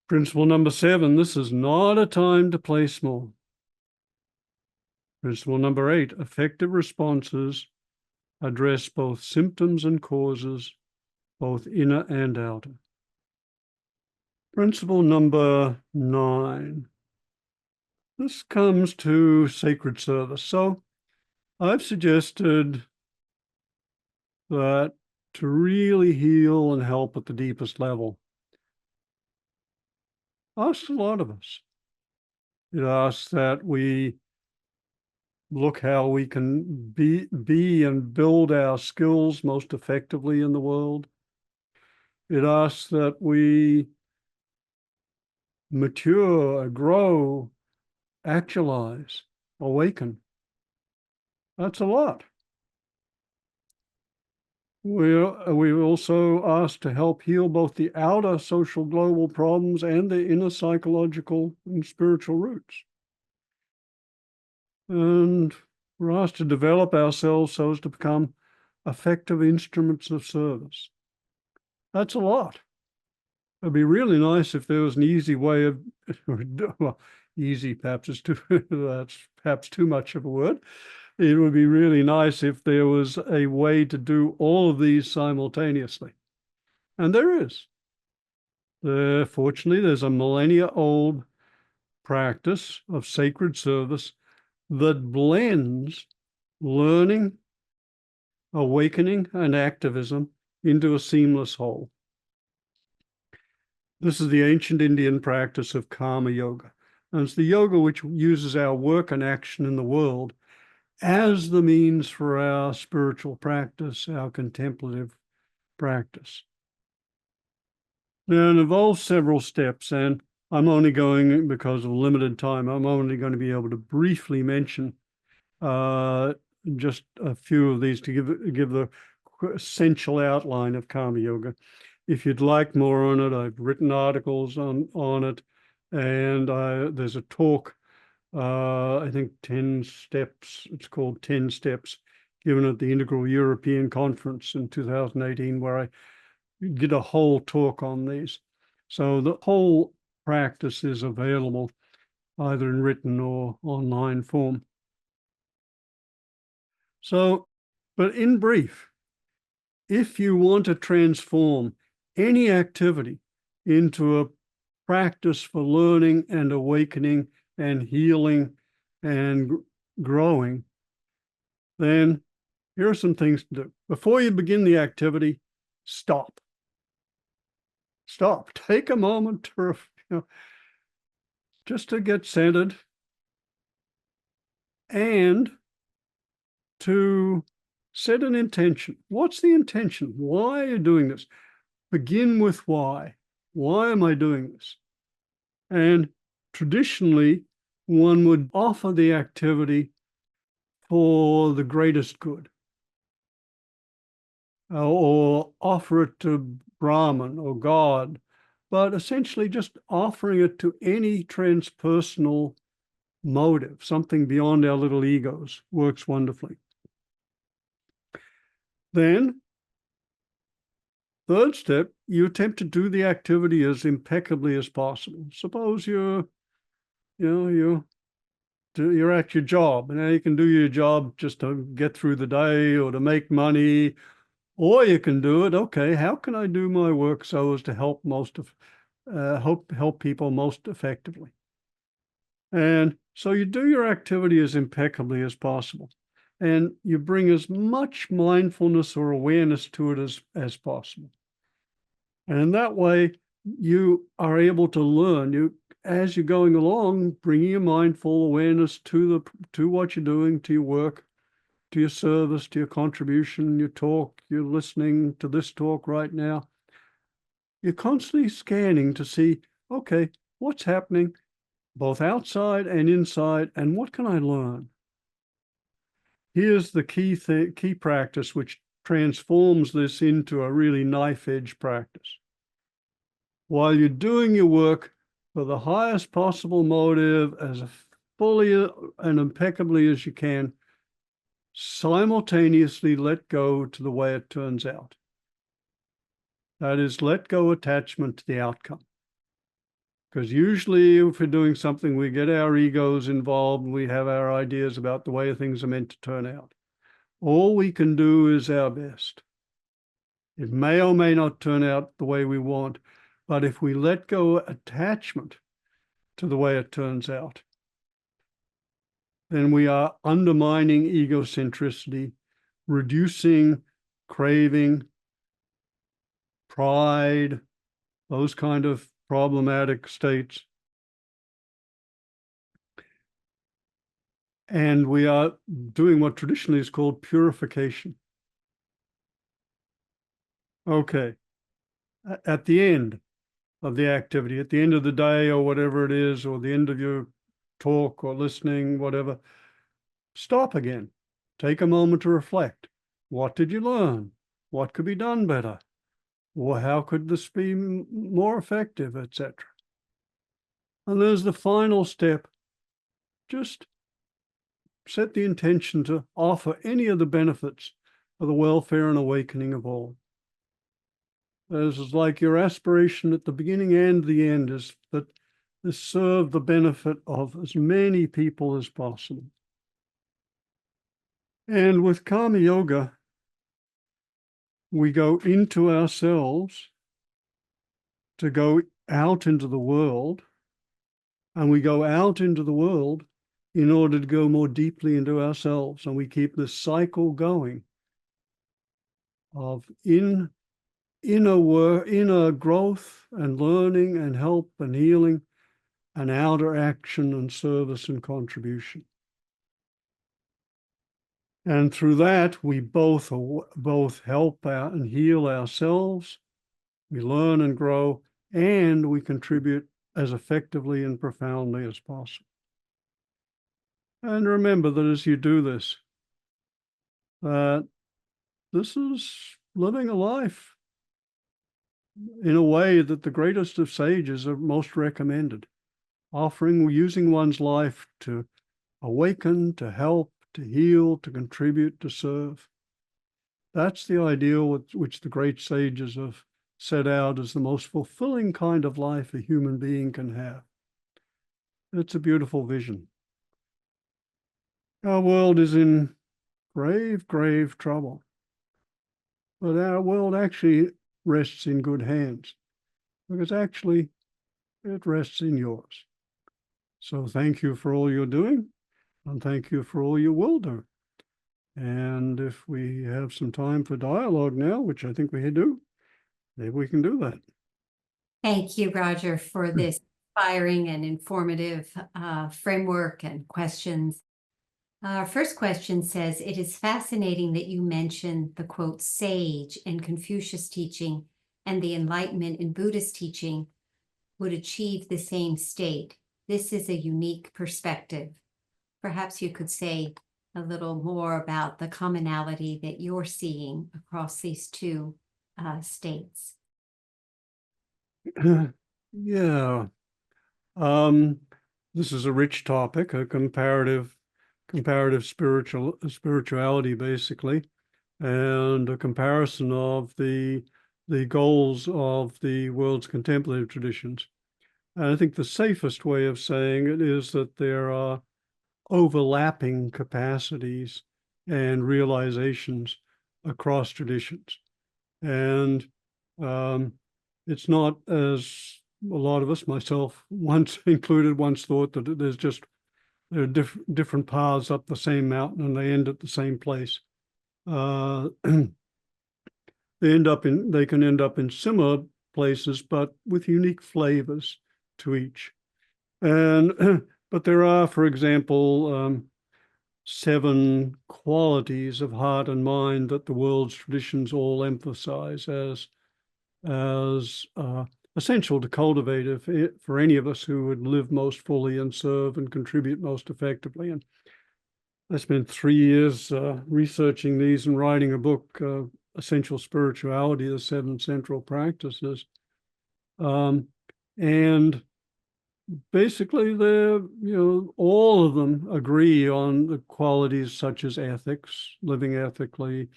Principle number 7, this is not a time to play small. Principle number 8, effective responses address both symptoms and causes, both inner and outer. Principle number 9, this comes to sacred service. So I've suggested that to really heal and help at the deepest level asks a lot of us. It asks that we look how we can be and build our skills most effectively in the world. It asks that we mature, grow, actualize, awaken. That's a lot. We're also asked to help heal both the outer social global problems and the inner psychological and spiritual roots. And we're asked to develop ourselves so as to become effective instruments of service. That's a lot. It'd be really nice if there was an easy way of, well, easy perhaps is too, that's perhaps too much of a word. It would be really nice if there was a way to do all of these simultaneously. And there is. Fortunately, there's a millennia-old practice of sacred service that blends learning, awakening, and activism into a seamless whole. This is the ancient Indian practice of karma yoga. And it's the yoga which uses our work and action in the world as the means for our spiritual practice, our contemplative practice. Now, it involves several steps, and I'm only going, because of limited time, I'm only going to be able to briefly mention just a few of these to give the essential outline of karma yoga. If you'd like more on it, I've written articles on it, and there's a talk, I think 10 steps, it's called 10 steps, given at the Integral European Conference in 2018, where I did a whole talk on these. So the whole practice is available either in written or online form. So, but in brief, if you want to transform any activity into a practice for learning and awakening and healing and growing, then here are some things to do. Before you begin the activity, stop. Stop. Take a moment to, just to get centered and to set an intention. What's the intention? Why are you doing this? Begin with why. Why am I doing this? And traditionally, one would offer the activity for the greatest good, or offer it to Brahman or God, but essentially just offering it to any transpersonal motive, something beyond our little egos, works wonderfully. Then third step, you attempt to do the activity as impeccably as possible. Suppose you're at your job, and now you can do your job just to get through the day or to make money, or you can do it, okay, how can I do my work so as to help people most effectively? And so you do your activity as impeccably as possible, and you bring as much mindfulness or awareness to it as possible. And in that way, you are able to learn. As you're going along, bringing your mindful awareness to what you're doing, to your work, to your service, to your contribution, your talk, you're listening to this talk right now. You're constantly scanning to see, okay, what's happening both outside and inside, and what can I learn? Here's the key practice, which transforms this into a really knife-edge practice. While you're doing your work for the highest possible motive, as fully and impeccably as you can, simultaneously let go to the way it turns out. That is, let go attachment to the outcome. Because usually if we're doing something, we get our egos involved, and we have our ideas about the way things are meant to turn out. All we can do is our best. It may or may not turn out the way we want, but if we let go attachment to the way it turns out, then we are undermining egocentricity, reducing craving, pride, those kind of problematic states. And we are doing what traditionally is called purification. Okay, at the end of the activity, at the end of the day or whatever it is, or the end of your talk or listening, whatever, stop again. Take a moment to reflect. What did you learn? What could be done better? Or how could this be more effective, etc. And there's the final step. Just set the intention to offer any of the benefits for the welfare and awakening of all. This is like your aspiration at the beginning and the end is that this serve the benefit of as many people as possible. And with Karma Yoga, we go into ourselves to go out into the world, and we go out into the world in order to go more deeply into ourselves. And we keep this cycle going of inner growth and learning and help and healing, and outer action and service and contribution. And through that, we both help out and heal ourselves, we learn and grow, and we contribute as effectively and profoundly as possible. And remember that as you do this, this is living a life in a way that the greatest of sages are most recommended, using one's life to awaken, to help, to heal, to contribute, to serve. That's the ideal which the great sages have set out as the most fulfilling kind of life a human being can have. It's a beautiful vision. Our world is in grave, grave trouble, but our world actually rests in good hands, because actually it rests in yours. So thank you for all you're doing, and thank you for all you will do. And if we have some time for dialogue now, which I think we do, maybe we can do that. Thank you, Roger, for this inspiring and informative framework and questions. Our first question says, it is fascinating that you mention the quote, sage in Confucius teaching and the enlightenment in Buddhist teaching would achieve the same state. This is a unique perspective. Perhaps you could say a little more about the commonality that you're seeing across these two states. Yeah. This is a rich topic, a comparative spirituality, basically, and a comparison of the the goals of the world's contemplative traditions. And I think the safest way of saying it is that there are overlapping capacities and realizations across traditions. And it's not, as a lot of us, myself once included, once thought that there are different paths up the same mountain and they end at the same place. They can end up in similar places, but with unique flavors to each. And but there are, for example, 7 qualities of heart and mind that the world's traditions all emphasize as essential to cultivate for any of us who would live most fully and serve and contribute most effectively. And I spent 3 years researching these and writing a book, Essential Spirituality, the 7 Central Practices. And basically, all of them agree on the qualities such as ethics, living ethically,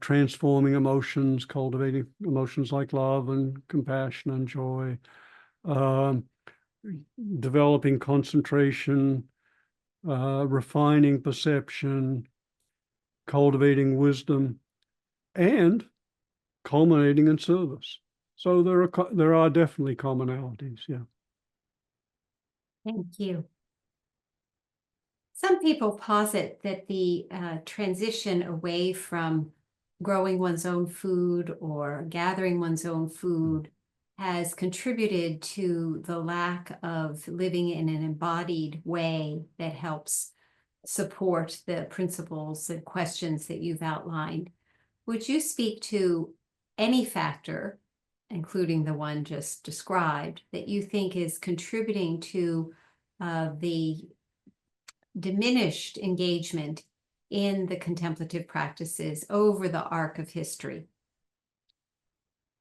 transforming emotions, cultivating emotions like love and compassion and joy, developing concentration, refining perception, cultivating wisdom, and culminating in service. So there are definitely commonalities, yeah. Thank you. Some people posit that the transition away from growing one's own food or gathering one's own food has contributed to the lack of living in an embodied way that helps support the principles and questions that you've outlined. Would you speak to any factor, including the one just described, that you think is contributing to the diminished engagement in the contemplative practices over the arc of history?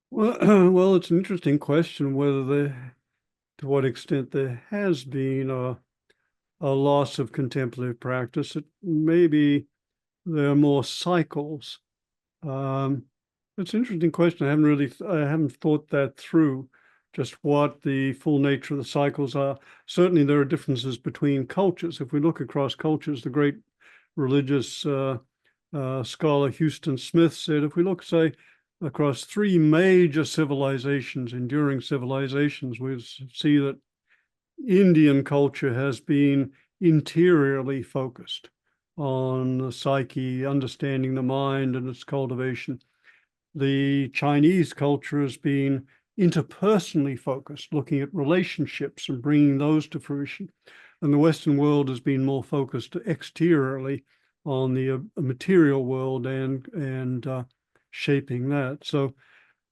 Well, it's an interesting question to what extent there has been a loss of contemplative practice. Maybe there are more cycles. It's an interesting question. I haven't thought that through, just what the full nature of the cycles are. Certainly there are differences between cultures. If we look across cultures, the great religious scholar Houston Smith said, if we look, say, across 3 major civilizations, enduring civilizations, we see that Indian culture has been interiorly focused on the psyche, understanding the mind and its cultivation. The Chinese culture has been interpersonally focused, looking at relationships and bringing those to fruition. And the Western world has been more focused exteriorly on the material world and shaping that. So,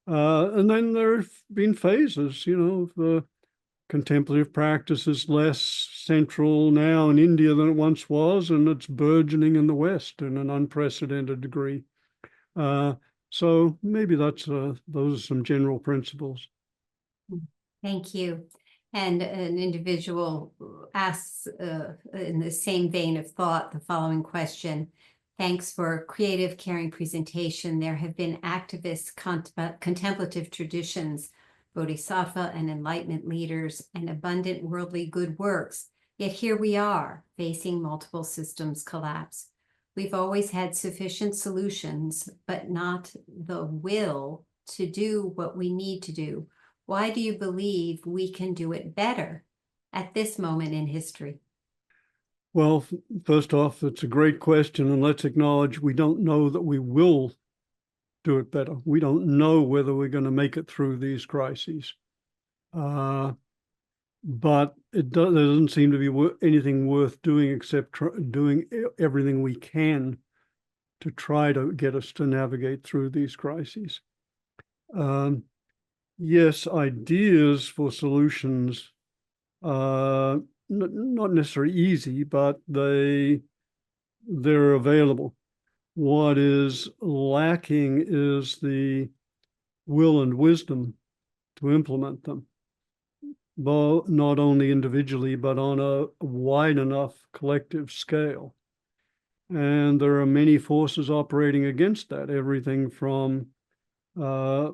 and then there have been phases, the contemplative practice is less central now in India than it once was, and it's burgeoning in the West in an unprecedented degree. So maybe those are some general principles. Thank you. And an individual asks in the same vein of thought the following question. Thanks for creative, caring presentation. There have been activist contemplative traditions, bodhisattva and enlightenment leaders, and abundant worldly good works. Yet here we are, facing multiple systems collapse. We've always had sufficient solutions, but not the will to do what we need to do. Why do you believe we can do it better at this moment in history? Well, first off, it's a great question, and let's acknowledge we don't know that we will do it better. We don't know whether we're going to make it through these crises. But there doesn't seem to be anything worth doing except doing everything we can to try to get us to navigate through these crises. Yes, ideas for solutions, not necessarily easy, but they're available. What is lacking is the will and wisdom to implement them, both not only individually, but on a wide enough collective scale. And there are many forces operating against that, everything from I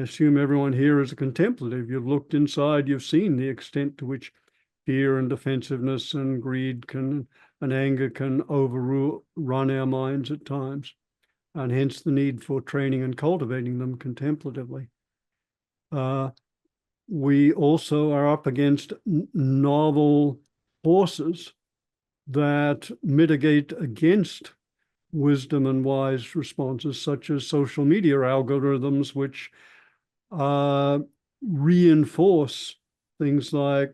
assume everyone here is a contemplative. You've looked inside, you've seen the extent to which fear and defensiveness and greed and anger can run our minds at times, and hence the need for training and cultivating them contemplatively. We also are up against novel forces that mitigate against wisdom and wise responses, such as social media algorithms, which reinforce things like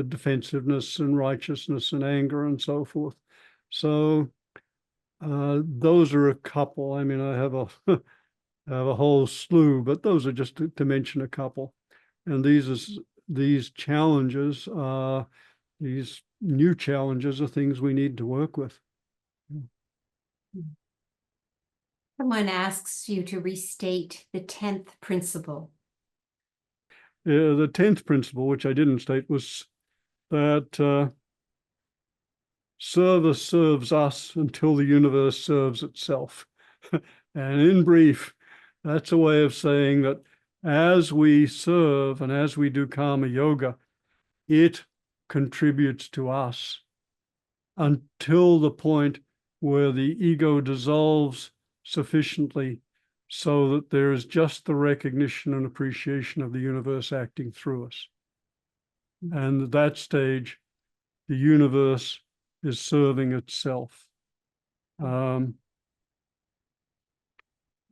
defensiveness and righteousness and anger and so forth. So those are a couple. I mean, I have a I have a whole slew, but those are just to mention a couple. And these challenges, these new challenges, are things we need to work with. Someone asks you to restate the 10th principle. The 10th principle, which I didn't state, was that service serves us until the universe serves itself. And in brief, that's a way of saying that as we serve and as we do karma yoga, it contributes to us until the point where the ego dissolves sufficiently so that there is just the recognition and appreciation of the universe acting through us. And at that stage, the universe is serving itself.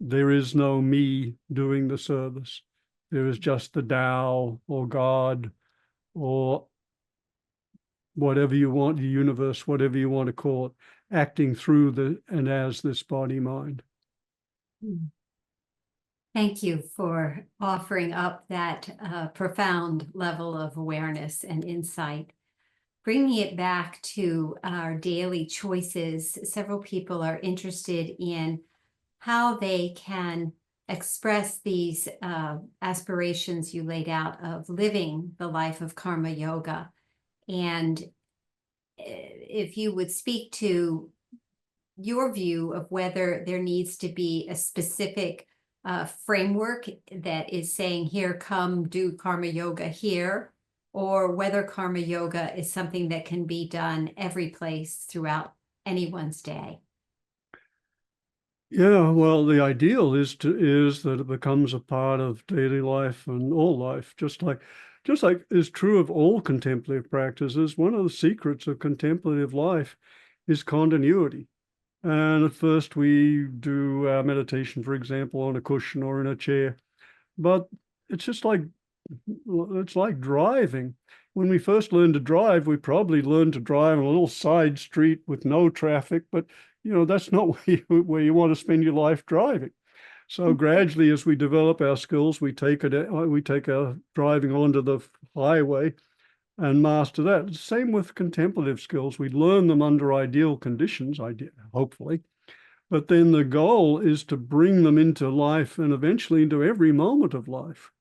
There is no me doing the service. There is just the Tao or God or whatever you want, the universe, whatever you want to call it, acting through and as this body mind. Thank you for offering up that profound level of awareness and insight. Bringing it back to our daily choices, several people are interested in how they can express these aspirations you laid out of living the life of karma yoga. And if you would speak to your view of whether there needs to be a specific framework that is saying, here, come do karma yoga here, or whether karma yoga is something that can be done every place throughout anyone's day. Yeah, well, the ideal is that it becomes a part of daily life and all life, just like is true of all contemplative practices. One of the secrets of contemplative life is continuity. And at first we do our meditation, for example, on a cushion or in a chair, but it's like driving. When we first learned to drive, we probably learned to drive on a little side street with no traffic, but that's not where you want to spend your life driving. So gradually, as we develop our skills, we take our driving onto the highway and master that. Same with contemplative skills. We learn them under ideal conditions, hopefully. But then the goal is to bring them into life and eventually into every moment of life.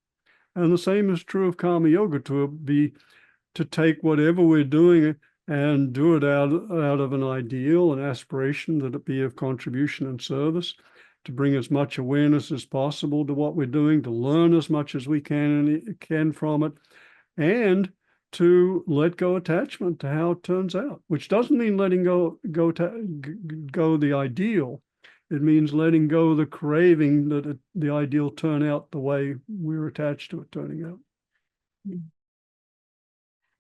And the same is true of karma yoga, to take whatever we're doing and do it out of an ideal, an aspiration, that it be of contribution and service, to bring as much awareness as possible to what we're doing, to learn as much as we can from it, and to let go attachment to how it turns out, which doesn't mean letting go the ideal. It means letting go the craving that the ideal turn out the way we're attached to it turning out.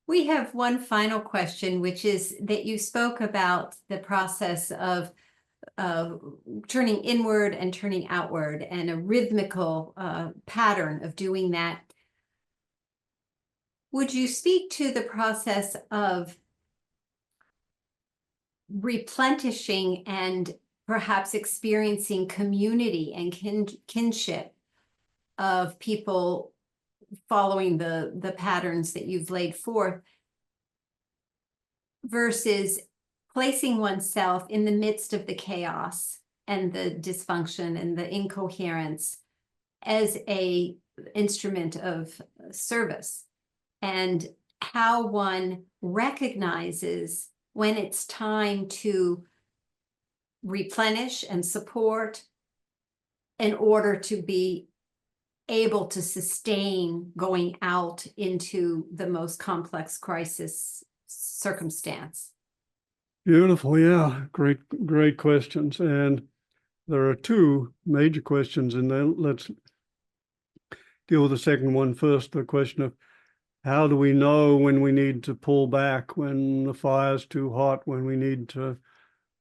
We have one final question, which is that you spoke about the process of turning inward and turning outward, and a rhythmical pattern of doing that. Would you speak to the process of replenishing and perhaps experiencing community and kinship of people following the patterns that you've laid forth, versus placing oneself in the midst of the chaos and the dysfunction and the incoherence as an instrument of service, and how one recognizes when it's time to replenish and support in order to be able to sustain going out into the most complex crisis circumstance? Beautiful. Yeah. Great questions. And there are two major questions in there. Let's deal with the second one first. The question of how do we know when we need to pull back, when the fire's too hot, when we need to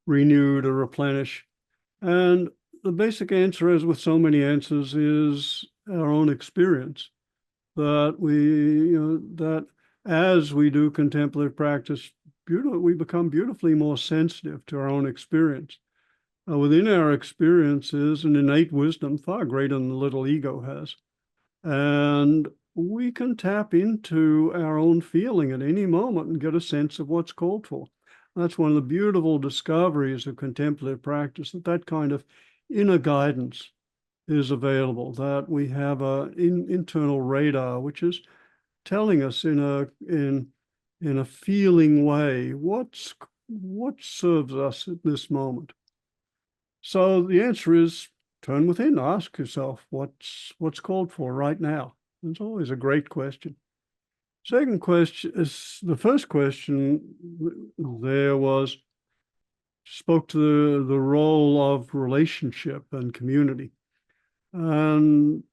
renew to replenish? And the basic answer, as with so many answers, is our own experience. That that as we do contemplative practice, we become beautifully more sensitive to our own experience. Within our experience is an innate wisdom far greater than the little ego has. And we can tap into our own feeling at any moment and get a sense of what's called for. That's one of the beautiful discoveries of contemplative practice, that kind of inner guidance is available, that we have an internal radar, which is telling us in a feeling way what serves us at this moment. So the answer is turn within, ask yourself what's called for right now. It's always a great question. Second question is the first question there spoke to the role of relationship and community. And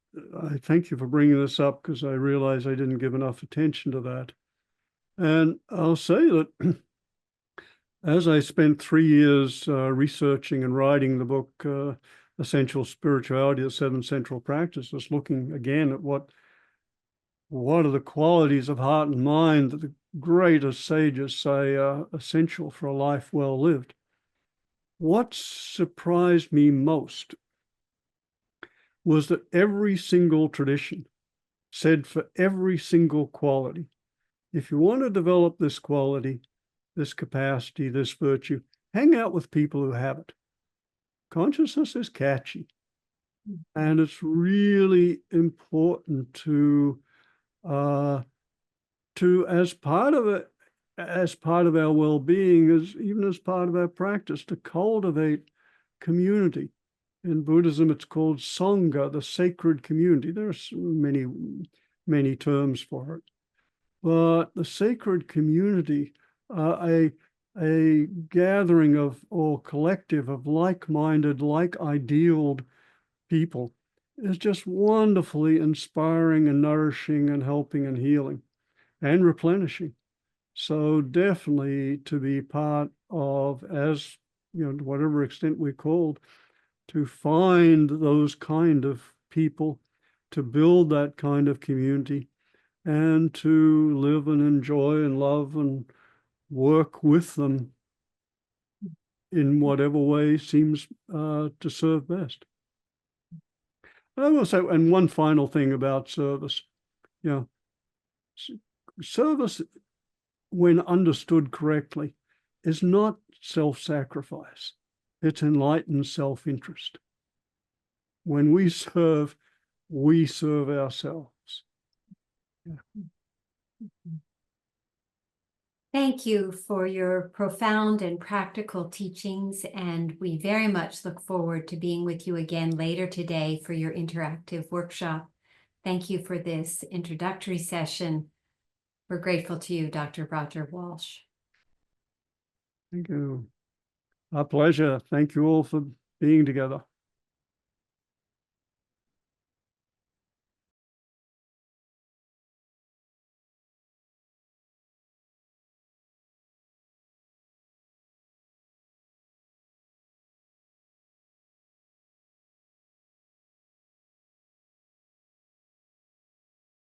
I thank you for bringing this up because I realize I didn't give enough attention to that. And I'll say that as I spent 3 years researching and writing the book, Essential Spirituality, the Seven Central Practices, looking again at what are the qualities of heart and mind that the greatest sages say are essential for a life well lived. What surprised me most was that every single tradition said for every single quality, if you want to develop this quality, this capacity, this virtue, hang out with people who have it. Consciousness is catchy. And it's really important to as part of it, as part of our well-being, even as part of our practice, to cultivate community. In Buddhism, it's called Sangha, the sacred community. There are many terms for it. But the sacred community, a gathering of or collective of like-minded, like-idealed people, is just wonderfully inspiring and nourishing and helping and healing and replenishing. So definitely to be part of, as to whatever extent we're called, to find those kind of people, to build that kind of community, and to live and enjoy and love and work with them in whatever way seems to serve best. And I will say, and one final thing about service, service, when understood correctly, is not self-sacrifice. It's enlightened self-interest. When we serve ourselves. Yeah. Thank you for your profound and practical teachings, and we very much look forward to being with you again later today for your interactive workshop. Thank you for this introductory session. We're grateful to you, Dr. Roger Walsh. Thank you. Our pleasure. Thank you all for being together.